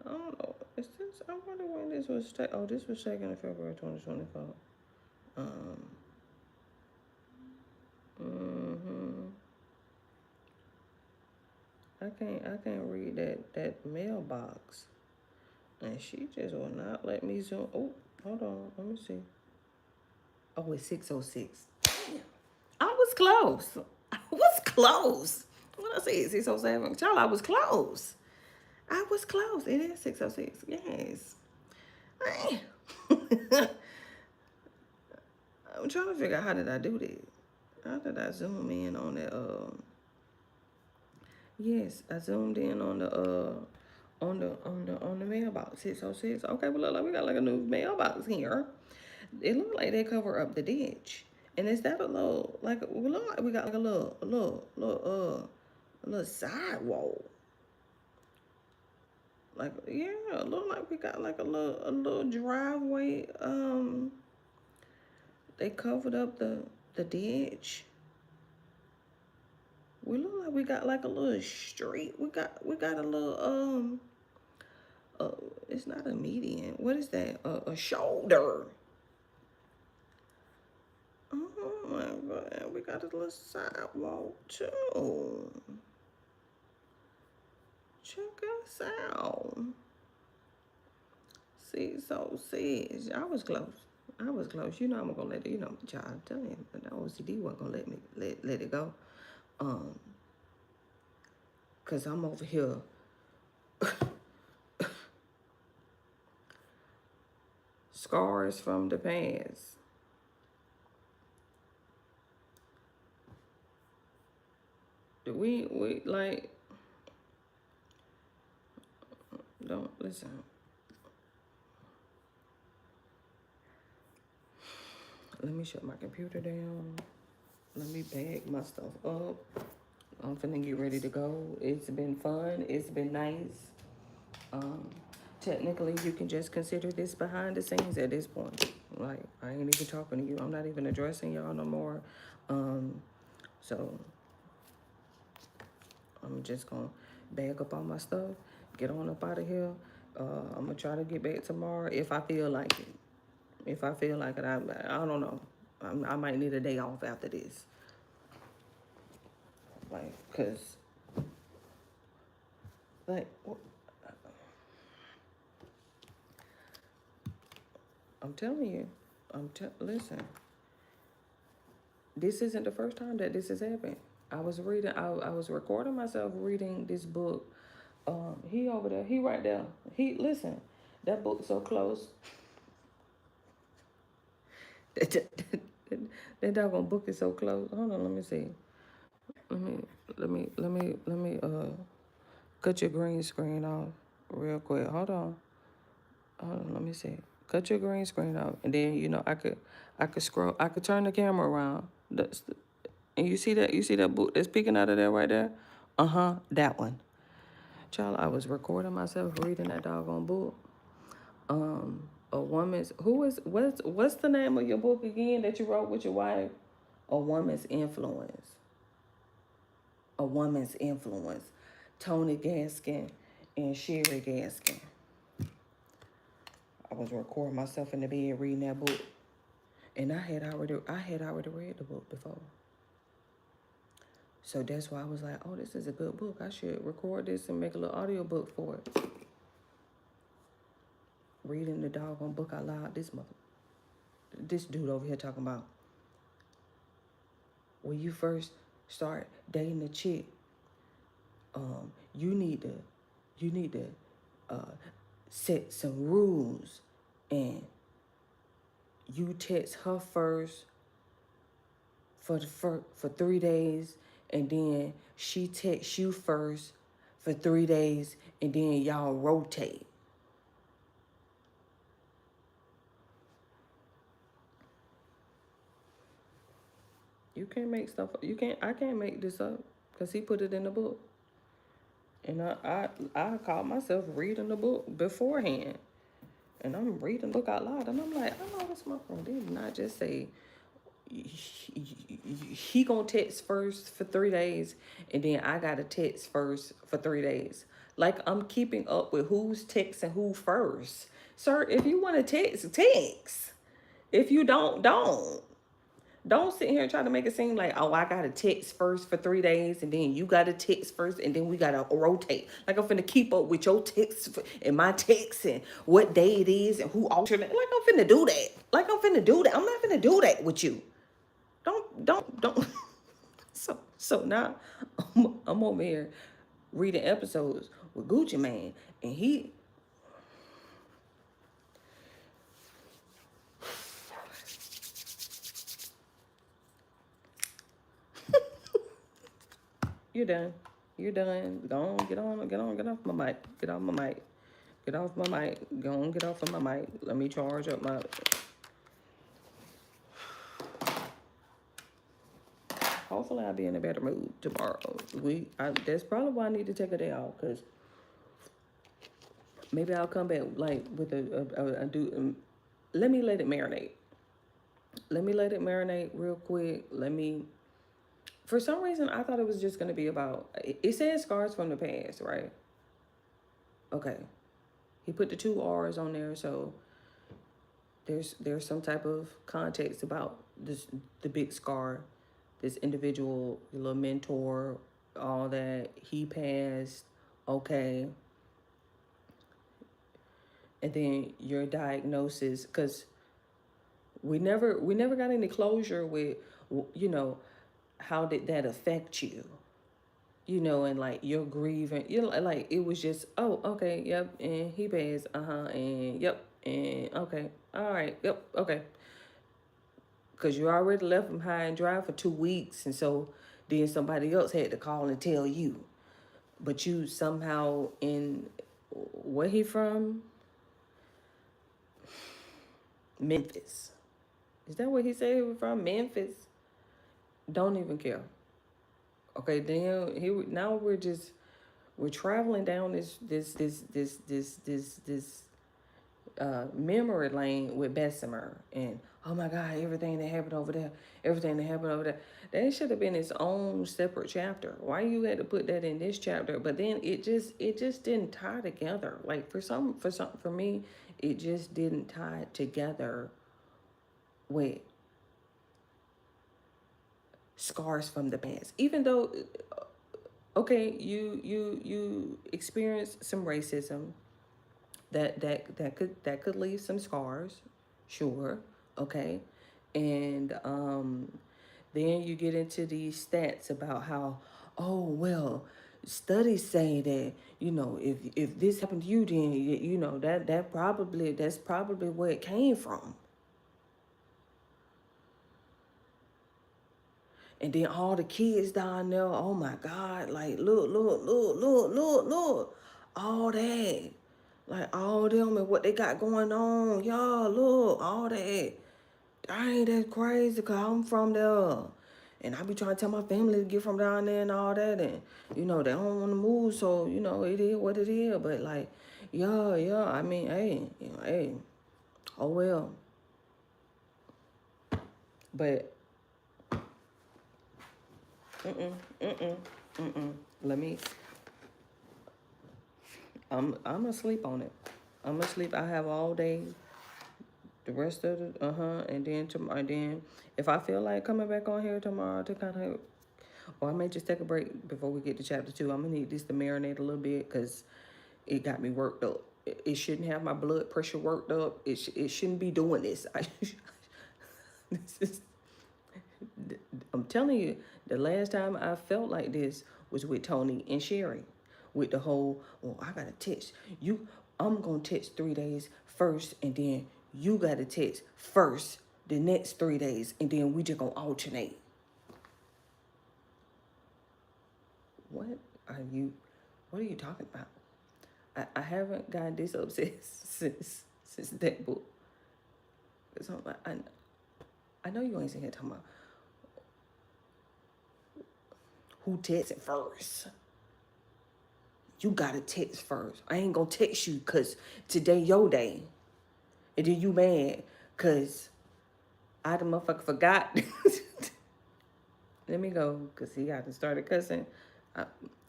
I don't know. Is this? I wonder when this was taken. Oh, this was taken in February 2024. Um. Mhm. I can't read that mailbox, and she just will not let me zoom. Oh, hold on. Let me see. Oh, it's 606. Damn. I was close. I was close. What I said, 607. Child, I was close. I was close. It is 606. Yes. I'm trying to figure out how did I do that. How did I zoom in on that? Yes, I zoomed in on the mailbox 606. Okay, well look like we got like a new mailbox here. It looked like they cover up the ditch. And is that a little like we look like we got like a little sidewalk. Like yeah, it look like we got like a little driveway. They covered up the ditch. We look like we got like a little street. We got a little uh, it's not a median. What is that? A shoulder. Oh my god, we got a little sidewalk too. Check us out. See, so sis, I was close. I was close. You know I'm gonna let it. You know, child. I'm telling you, the OCD wasn't gonna let me let it go. Um, cause I'm over here. Scars from the past. We like don't listen. Let me shut my computer down. Let me bag my stuff up. I'm finna get ready to go. It's been fun. It's been nice. Um, Technically, you can just consider this behind the scenes at this point. Like, I ain't even talking to you. I'm not even addressing y'all no more. So I'm just gonna bag up all my stuff, get on up out of here. I'm gonna try to get back tomorrow if I feel like it. If I feel like it, I don't know. I might need a day off after this. Like, cause, like, I'm telling you, listen, this isn't the first time that this has happened. I was recording myself reading this book. He over there, he right there. Listen, that book so close. That doggone book is so close. Hold on, let me see. Let me, let me cut your green screen off real quick. Hold on, let me see. Cut your green screen off, and then I could scroll. I could turn the camera around. And you see that book that's peeking out of there right there. That one. Child, I was recording myself reading that doggone book. A woman's who is what's the name of your book again that you wrote with your wife? A woman's influence. A woman's influence. Tony Gaskin and Sherry Gaskin. I was recording myself in the bed reading that book, and I had already read the book before. So that's why I was like, oh, this is a good book. I should record this and make a little audio book for it. Reading the doggone book out loud. This dude over here talking about when you first start dating a chick, you need to set some rules, and you text her first for 3 days, and then she texts you first for 3 days, and then y'all rotate. You can't make stuff. I can't make this up because he put it in the book, and I caught myself reading the book beforehand, and I'm reading the book out loud, and I'm like, I know this motherfucker did not just say he gonna text first for 3 days, and then I gotta text first for 3 days. Like I'm keeping up with who's texting who first. Sir, if you want to text, text. If you don't. Don't sit here and try to make it seem like, oh, I got to text first for 3 days, and then you got to text first, and then we got to rotate. Like I'm finna keep up with your texts and my texts and what day it is and who alternate. Like I'm finna do that. I'm not finna do that with you. Don't. So now I'm over here reading episodes with Gucci Mane, and you're done. You're done. Go on, get off my mic. Get off my mic. Get off my mic. Go on, get off of my mic. Let me charge up my. Hopefully, I'll be in a better mood tomorrow. That's probably why I need to take a day off, because maybe I'll come back like with a do. Let me let it marinate. Let me let it marinate real quick. For some reason, I thought it was just gonna be about. It says scars from the past, right? Okay. He put the two R's on there, so there's some type of context about the big scar, this individual, your little mentor, all that. He passed, okay. And then your diagnosis, because we never got any closure with, you know, how did that affect you, and like you're grieving, like it was just, oh, okay, yep, and he passed, and yep, and okay, all right, yep, okay, because you already left him high and dry for 2 weeks, and so then somebody else had to call and tell you, but you somehow in where he from? Memphis. Is that where he said he was from? Memphis. Don't even care. Okay, then here now we're traveling down this memory lane with Bessemer, and oh my God, everything that happened over there, everything that happened over there. That should have been its own separate chapter. Why you had to put that in this chapter? But then it just didn't tie together. Like for me, it just didn't tie together with scars from the past. Even though, okay, you experienced some racism that could leave some scars, sure, okay, and then you get into these stats about how, oh well, studies say that, if this happened to you, then that's probably where it came from. And then all the kids down there, oh my God, like look, all that. Like all them and what they got going on. Y'all, look, all that. Dang, that's crazy, cause I'm from there. And I be trying to tell my family to get from down there and all that. And, they don't want to move, so, it is what it is. But like, yeah, I mean, hey, hey, oh well. But let me I'm gonna sleep on it. I'm gonna sleep. I have all day, the rest of the and then tomorrow. And then if I feel like coming back on here tomorrow to kind of, or I may just take a break before we get to chapter 2. I'm gonna need this to marinate a little bit because it got me worked up. It shouldn't have my blood pressure worked up. It shouldn't be doing this. This is, I'm telling you, the last time I felt like this was with Tony and Sherry, with the whole, well, I gotta text you. I'm gonna text 3 days first, and then you gotta text first the next 3 days, and then we just gonna alternate. What are you? What are you talking about? I haven't gotten this obsessed since that book. So I know you ain't sitting here talking about who texted first. You gotta text first. I ain't gonna text you because today your day. And then you mad because I the motherfucker forgot. Let me go because he got to started cussing.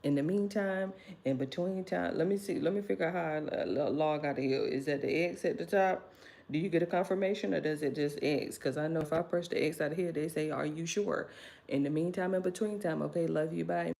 In the meantime, in between time, let me see. Let me figure out how I log out of here. Is that the X at the top? Do you get a confirmation or does it just X? Because I know if I press the X out of here, they say, are you sure? In the meantime, in between time, okay, love you, bye.